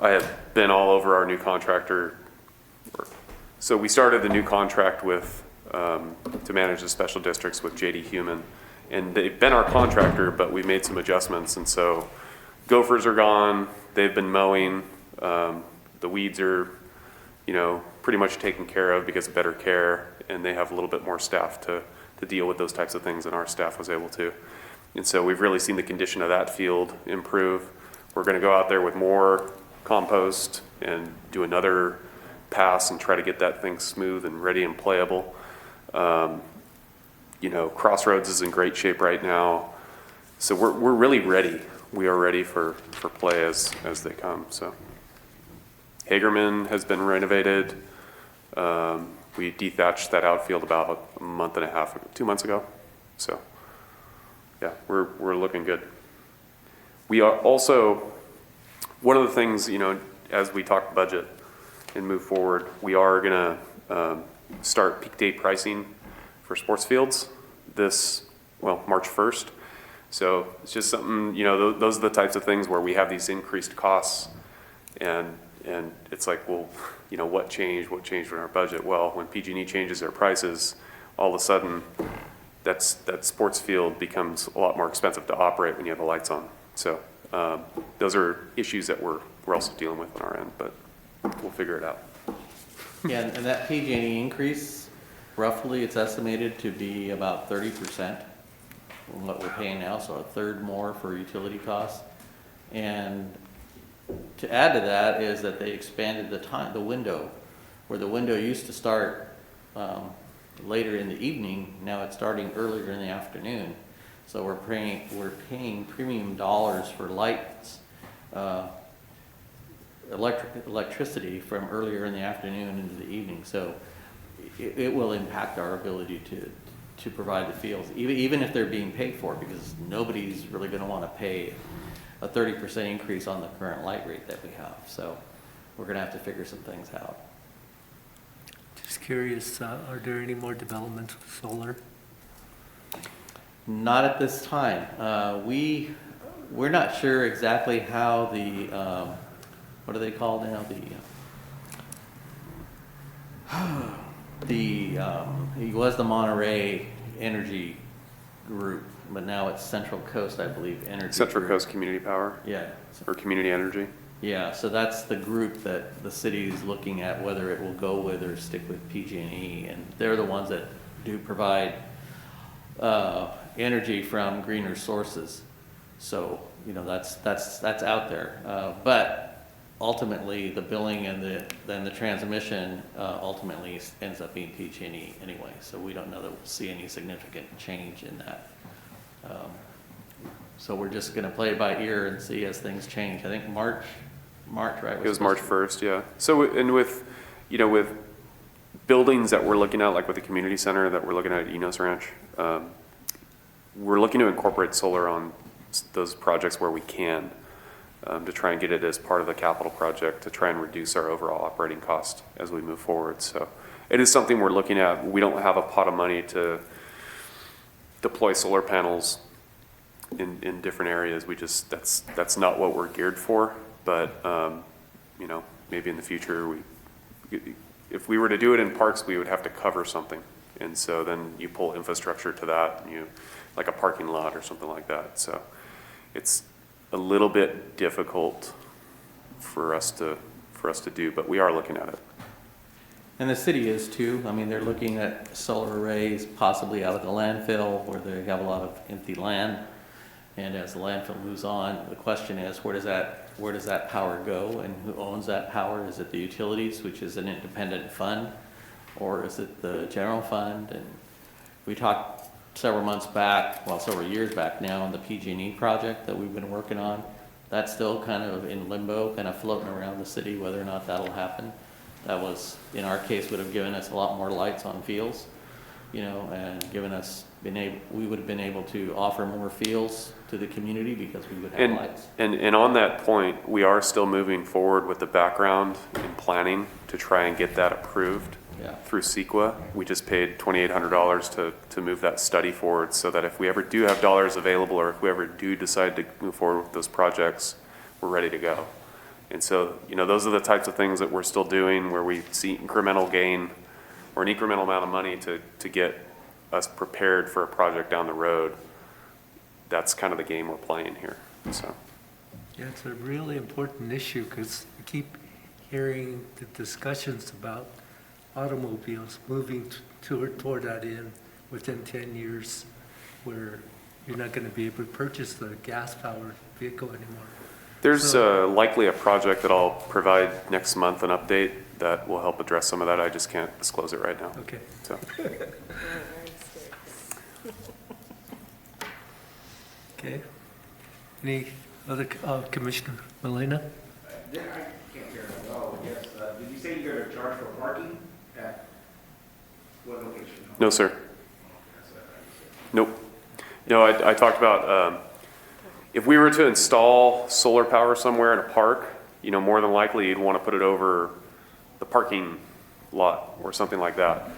have been all over our new contractor. So we started the new contract with, to manage the special districts with JD Human. And they've been our contractor, but we've made some adjustments. And so gophers are gone. They've been mowing. The weeds are, you know, pretty much taken care of because of better care. And they have a little bit more staff to deal with those types of things than our staff was able to. And so we've really seen the condition of that field improve. We're going to go out there with more compost and do another pass and try to get that thing smooth and ready and playable. You know, Crossroads is in great shape right now. So we're really ready. We are ready for play as they come. So Hagerman has been renovated. We dethatched that outfield about a month and a half, 2 months ago. So, yeah, we're looking good. We are also, one of the things, you know, as we talk budget and move forward, we are going to start peak day pricing for sports fields March 1st. So it's just something, you know, those are the types of things where we have these increased costs, and it's like, well, you know, what changed in our budget? Well, when PG&E changes their prices, all of a sudden, that sports field becomes a lot more expensive to operate when you have the lights on. So those are issues that we're also dealing with on our end, but we'll figure it out. Yeah, and that PG&E increase, roughly, it's estimated to be about 30% from what we're paying now, so a third more for utility costs. And to add to that is that they expanded the window, where the window used to start later in the evening, now it's starting earlier in the afternoon. So we're paying premium dollars for lights, electricity from earlier in the afternoon into the evening. So it will impact our ability to provide the fields, even if they're being paid for, because nobody's really going to want to pay a 30% increase on the current light rate that we have. So we're going to have to figure some things out. Just curious, are there any more developments with solar? Not at this time. We're not sure exactly how the, what are they called now? It was the Monterey Energy Group, but now it's Central Coast, I believe, Energy Central Group. Coast Community Power? Yeah. Or Community Energy? Yeah, so that's the group that the city is looking at whether it will go with or stick with PG&E, and they're the ones that do provide energy from greener sources. So, you know, that's out there. But ultimately, the billing and then the transmission ultimately ends up being PG&E anyway. So we don't know that we'll see any significant change in that. So we're just going to play it by ear and see as things change. I think March, right? It was March 1st, yeah. So, and with buildings that we're looking at, like with the community center that we're looking at Enos Ranch, we're looking to incorporate solar on those projects where we can, to try and get it as part of the capital project to try and reduce our overall operating cost as we move forward. So it is something we're looking at. We don't have a pot of money to deploy solar panels in different areas. That's not what we're geared for. But maybe in the future, if we were to do it in parks, we would have to cover something, and so then you pull infrastructure to that, and like a parking lot or something like that. So it's a little bit difficult for us to do, but we are looking at it. And the city is too. I mean, they're looking at solar arrays possibly out of the landfill where they have a lot of empty land. And as the landfill moves on, the question is, where does that power go, and who owns that power? Is it the utilities, which is an independent fund, or is it the general fund? And we talked several years back now on the PG&E project that we've been working on. That's still kind of in limbo, kind of floating around the city, whether or not that'll happen. That was, in our case, would have given us a lot more lights on fields, and given us we would have been able to offer more fields to the community because we would have lights. And on that point, we are still moving forward with the background and planning to try and get that approved through CEQA. We just paid $2,800 to move that study forward, so that if we ever do have dollars available, or if we ever do decide to move forward with those projects, we're ready to go. And so, those are the types of things that we're still doing, where we see incremental gain or an incremental amount of money to get us prepared for a project down the road. That's kind of the game we're playing here. So Yeah, it's a really important issue, because we keep hearing the discussions about automobiles moving toward that end within 10 years, where you're not going to be able to purchase the gas-powered vehicle anymore. there's likely a project that I'll provide next month, an update that will help address some of that. I just can't disclose it right now. Okay. So. Okay. Any other, Commissioner Molina? I can't hear it well, yes. Did you say you're going to charge for parking at what location? No, sir. Nope. No, I talked about if we were to install solar power somewhere in a park, more than likely you'd want to put it over the parking lot or something like that.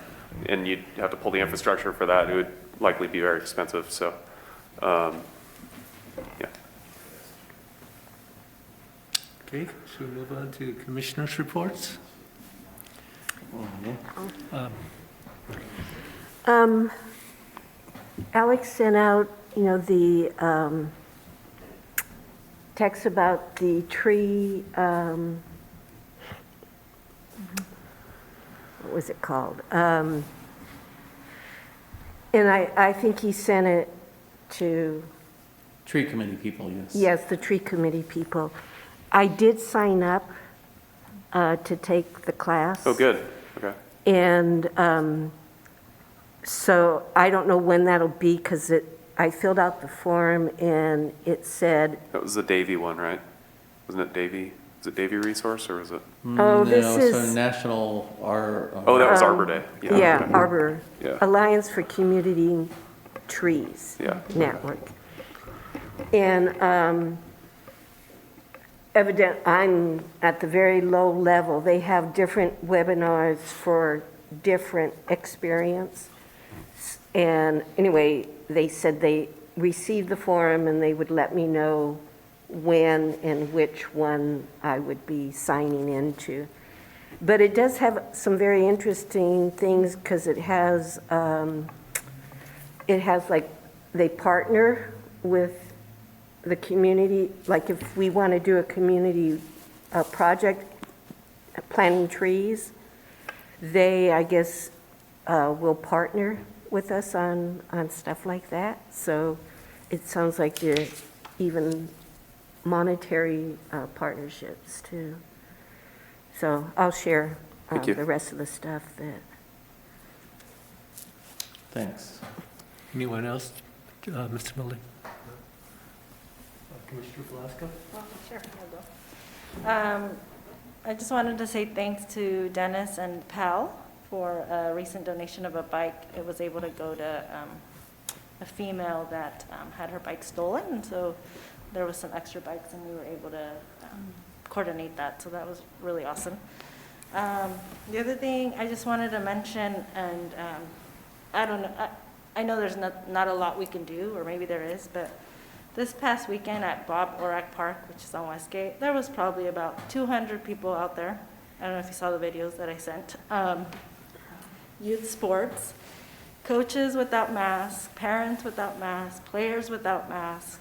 And you'd have to pull the infrastructure for that. It would likely be very expensive. So, yeah. Okay, should we move on to commissioners' reports? Alex sent out, the text about the tree, what was it called? And I think he sent it to, Tree committee people, yes. yes, the tree committee people. I did sign up to take the class. Oh, good, okay. And so I don't know when that'll be, because I filled out the form and it said, That was the Davy one, right? Wasn't it Davy? Was it Davy Resource, or was it? oh, this No, is. so National, Oh, that was Arbor Day. Yeah, okay. Arbor, Yeah. Alliance for Community Trees Yeah. Network. And I'm at the very low level. They have different webinars for different experience. And anyway, they said they received the form and they would let me know when and which one I would be signing into. But it does have some very interesting things, because it has like, they partner with the community. Like if we want to do a community project, planting trees, they, I guess, will partner with us on stuff like that. So it sounds like there's even monetary partnerships too. So I'll share Thank you. the rest of the stuff that. Thanks. Anyone else? Mr. Miller? Commissioner Velasco? Oh, sure, I'll go. I just wanted to say thanks to Dennis and Pal for a recent donation of a bike. It was able to go to a female that had her bike stolen, and so there was some extra bikes, and we were able to coordinate that, so that was really awesome. The other thing I just wanted to mention, and I don't know, I know there's not a lot we can do, or maybe there is, but this past weekend at Bob Orak Park, which is on Westgate, there was probably about 200 people out there. I don't know if you saw the videos that I sent. Youth sports, coaches without masks, parents without masks, players without masks.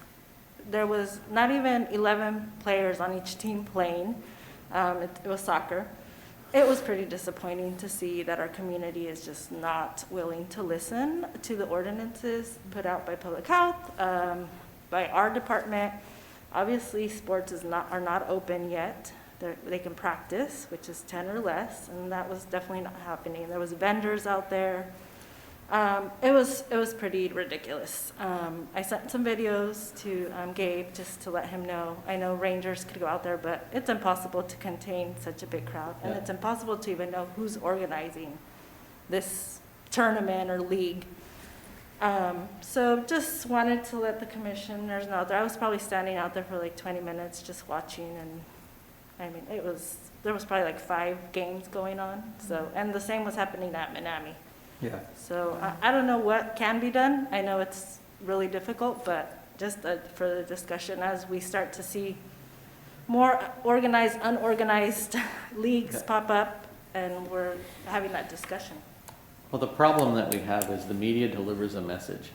There was not even 11 players on each team playing. It was soccer. It was pretty disappointing to see that our community is just not willing to listen to the ordinances put out by public health, by our department. Obviously, sports are not open yet. They can practice, which is 10 or less, and that was definitely not happening. There was vendors out there. It was pretty ridiculous. I sent some videos to Gabe just to let him know. I know Rangers could go out there, but it's impossible to contain such a big crowd, and it's impossible to even know who's organizing this tournament or league. So just wanted to let the commissioners know that I was probably standing out there for like 20 minutes just watching, and I mean, there was probably like 5 games going on. So, and the same was happening at Minami. Yeah. So I don't know what can be done. I know it's really difficult, but just for the discussion as we start to see more organized, unorganized leagues pop up, and we're having that discussion. Well, the problem that we have is the media delivers a message,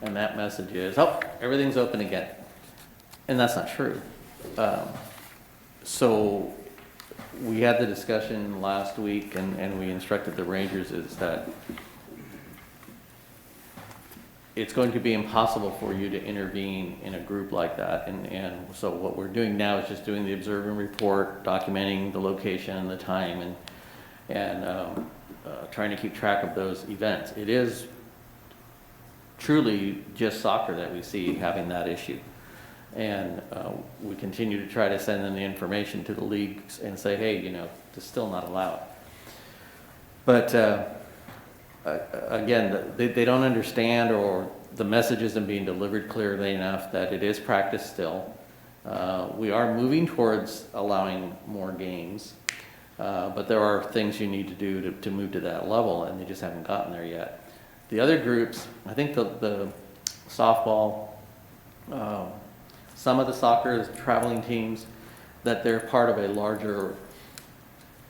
and that message is, oh, everything's open again. And that's not true. So we had the discussion last week, and we instructed the Rangers is that it's going to be impossible for you to intervene in a group like that. And so what we're doing now is just doing the observe and report, documenting the location and the time, and trying to keep track of those events. It is truly just soccer that we see having that issue. And we continue to try to send them the information to the leagues and say, hey, this is still not allowed. But again, they don't understand, or the message isn't being delivered clearly enough that it is practice still. We are moving towards allowing more games, but there are things you need to do to move to that level, and they just haven't gotten there yet. The other groups, I think the softball, some of the soccer traveling teams, that they're part of a larger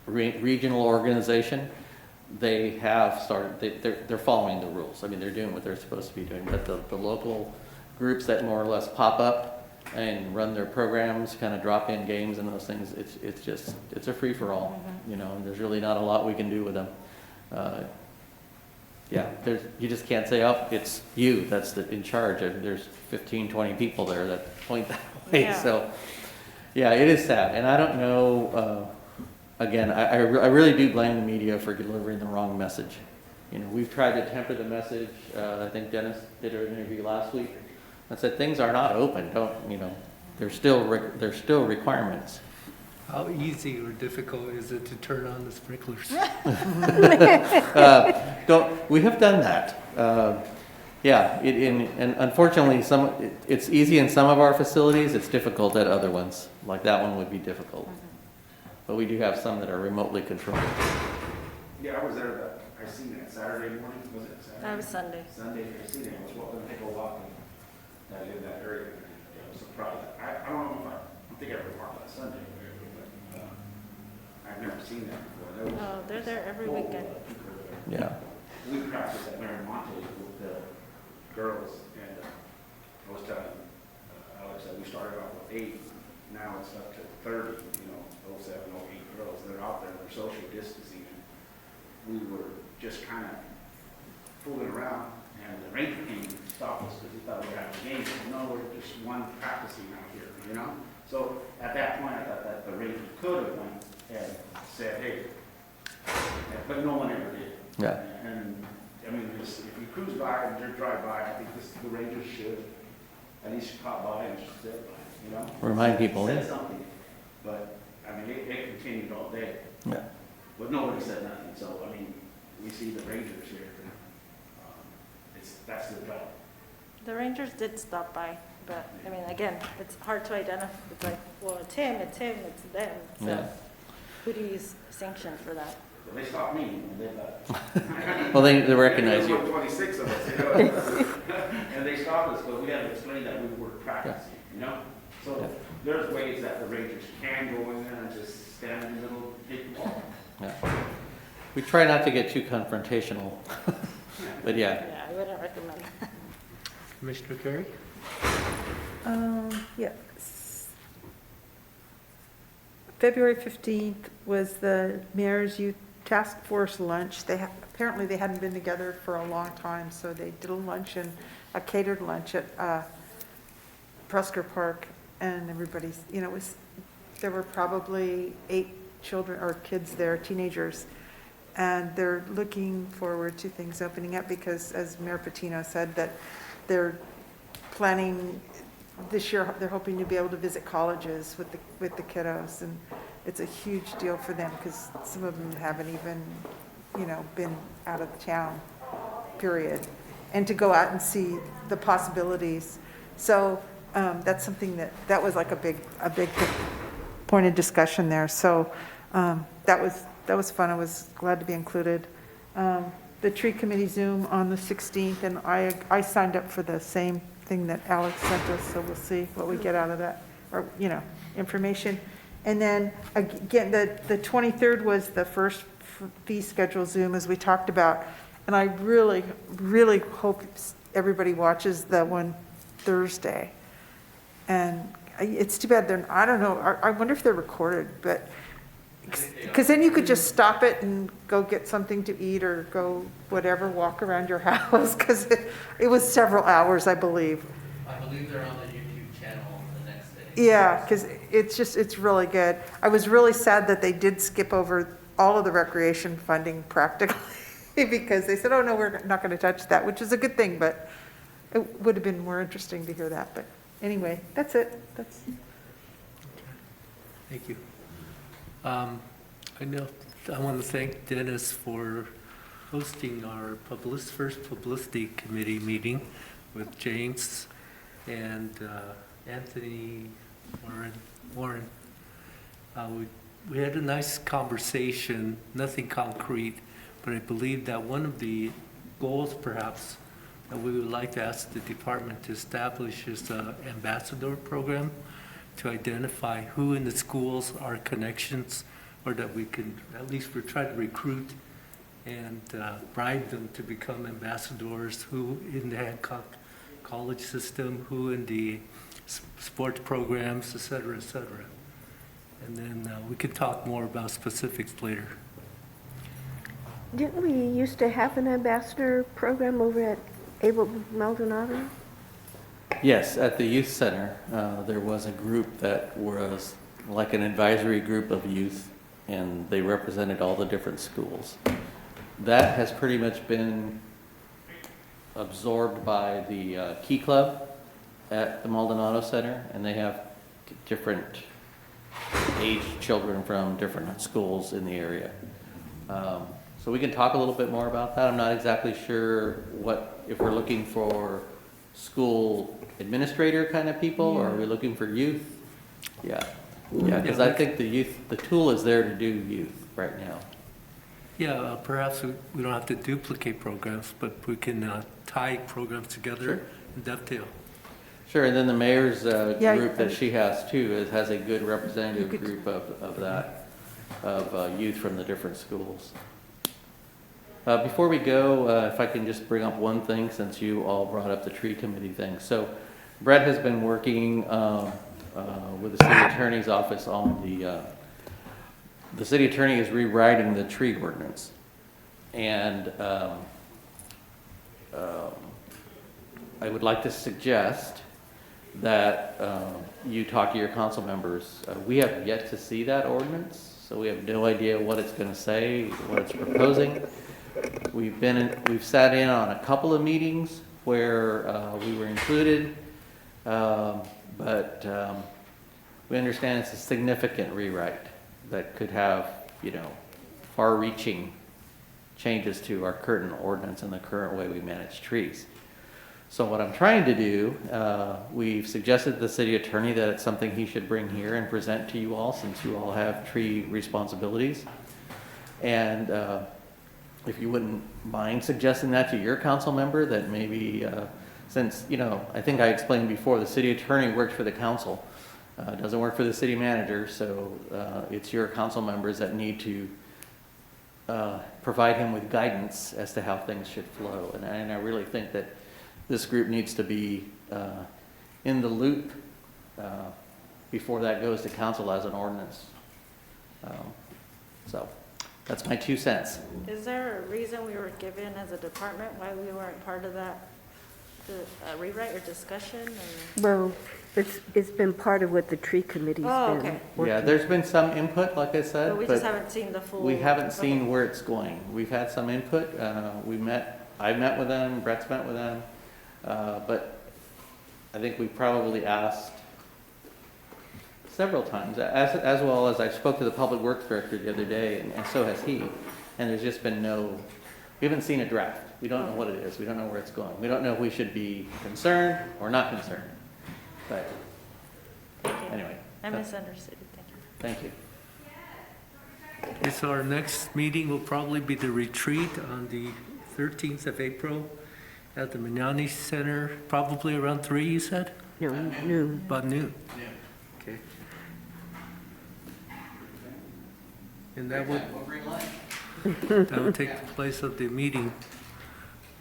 regional organization. they have started, they're following the rules. I mean, they're doing what they're supposed to be doing, but the local groups that more or less pop up and run their programs, kind of drop in games and those things, it's a free-for-all, you know, and there's really not a lot we can do with them. Yeah, you just can't say, oh, it's you that's in charge. There's 15, 20 people there that point that way. Yeah. So, yeah, it is sad. And I don't know, again, I really do blame the media for delivering the wrong message. You know, we've tried to temper the message. I think Dennis did an interview last week and said things are not open. There's still requirements. How easy or difficult is it to turn on the sprinklers? We have done that. Yeah, and unfortunately, it's easy in some of our facilities. It's difficult at other ones. Like that one would be difficult. But we do have some that are remotely controlled. Yeah, I was there, I seen that Saturday morning, was it Saturday? That was Sunday. Sunday, I seen it, I was walking, take a walk in that area, and I was surprised. I don't know if I think I ever walked on Sunday, but I've never seen that before. There was Oh, they're there every a whole weekend. lot of people there. Yeah. We practiced at Marimonte with the girls, and I was telling Alex that we started off with 8, now it's up to 30, 07, 08 girls. They're out there, they're social distancing, and we were just kind of fooling around, and the ranger came and stopped us because he thought we were having a game. He said, no, we're just one practicing out here, So at that point, I thought that the ranger could have went and said, hey, but no one ever did. Yeah. And I mean, if you cruise by and you drive by, I think the rangers should at least pop by and just sit by, Remind people, Said yeah. something, but I mean, it continued all day, Yeah. but nobody said nothing. So I mean, we see the rangers here. That's their job. The Rangers did stop by, but, I mean, again, it's hard to identify. It's like, well, it's him, it's them. So Yeah. who do you sanction for that? Well, they stopped me and they left. Well, they recognize There you. were 26 of us, and they stopped us, but we had to explain that we were practicing, So Yeah. there's ways that the Rangers can go in there and just stand in the middle, hit the ball. Yeah. We try not to get too confrontational, but yeah. Yeah, I wouldn't recommend that. Commissioner Carey? Yeah. February 15th was the Mayor's Youth Task Force lunch. Apparently they hadn't been together for a long time, so they did a catered lunch at Presker Park, and everybody's, there were probably 8 children or kids there, teenagers, and they're looking forward to things opening up because, as Mayor Patino said, that they're planning this year, they're hoping to be able to visit colleges with the kiddos, and it's a huge deal for them because some of them haven't even, been out of town, period, and to go out and see the possibilities. So that's something that was like a big point of discussion there. So that was fun. I was glad to be included. The tree committee Zoom on the 16th, and I signed up for the same thing that Alex sent us, so we'll see what we get out of that, or, information. And then, again, the 23rd was the first fee schedule Zoom, as we talked about, and I really, really hope everybody watches the one Thursday. And it's too bad I don't know, I wonder if they're recorded, but, because then you could just stop it and go get something to eat or go whatever, walk around your house, because it was several hours, I believe. I believe they're on the YouTube channel the next day. Yeah, because it's really good. I was really sad that they did skip over all of the recreation funding practically, because they said, oh, no, we're not going to touch that, which is a good thing, but it would have been more interesting to hear that. But anyway, that's it. Thank you. I want to thank Dennis for hosting our first publicity committee meeting with James and Anthony Warren. We had a nice conversation, nothing concrete, but I believe that one of the goals perhaps that we would like to ask the department to establish is the ambassador program to identify who in the schools are connections, or that we can, at least we're trying to recruit and bribe them to become ambassadors, who in the Hancock College system, who in the sports programs, et cetera, et cetera. And then we can talk more about specifics later. Didn't we used to have an ambassador program over at Abel Maldonado? Yes, at the youth center, there was a group that was like an advisory group of youth, and they represented all the different schools. That has pretty much been absorbed by the Key Club at the Maldonado Center, and they have different age children from different schools in the area. So we can talk a little bit more about that. I'm not exactly sure if we're looking for school administrator kind of people, or are we looking for youth? Yeah, because I think the tool is there to do youth right now. Yeah, perhaps we don't have to duplicate programs, but we can tie programs together Sure. and dovetail. Sure, and then the mayor's Yeah, group that she has too has a good representative group of youth from the different schools. Before we go, if I can just bring up one thing, since you all brought up the tree committee thing. So Brett has been working with the city attorney's office on the city attorney is rewriting the tree ordinance. And I would like to suggest that you talk to your council members. We have yet to see that ordinance, so we have no idea what it's going to say, what it's proposing. We've sat in on a couple of meetings where we were included, but we understand it's a significant rewrite that could have, far-reaching changes to our current ordinance and the current way we manage trees. So what I'm trying to do, we've suggested to the city attorney that it's something he should bring here and present to you all, since you all have tree responsibilities. And if you wouldn't mind suggesting that to your council member, that maybe, since, I think I explained before, the city attorney works for the council, doesn't work for the city manager, so it's your council members that need to provide him with guidance as to how things should flow. And I really think that this group needs to be in the loop before that goes to council as an ordinance. So that's my 2 cents. Is there a reason we were given as a department why we weren't part of that rewrite or discussion? Or? Well, it's been part of what the tree committee's Oh, been okay. working. Yeah, there's been some input, like I said, But we just haven't seen the full. we haven't seen Okay. where it's going. We've had some input. I've met with them, Brett's met with them, but I think we probably asked several times, as well as I spoke to the public works director the other day, and so has he. And there's just been we haven't seen a draft. We don't know what it is. We don't know where it's going. We don't know if we should be concerned or not concerned. But anyway. I misunderstood. Thank you. Thank you. Okay, so our next meeting will probably be the retreat on the 13th of April at the Mignani Center, probably around 3, you said? No, noon. About noon? Okay. And that would take the place of the meeting.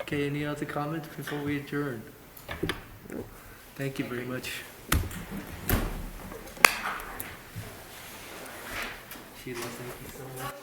Okay, any other comments before we adjourn? Thank you very much. Sheila, thank you so much.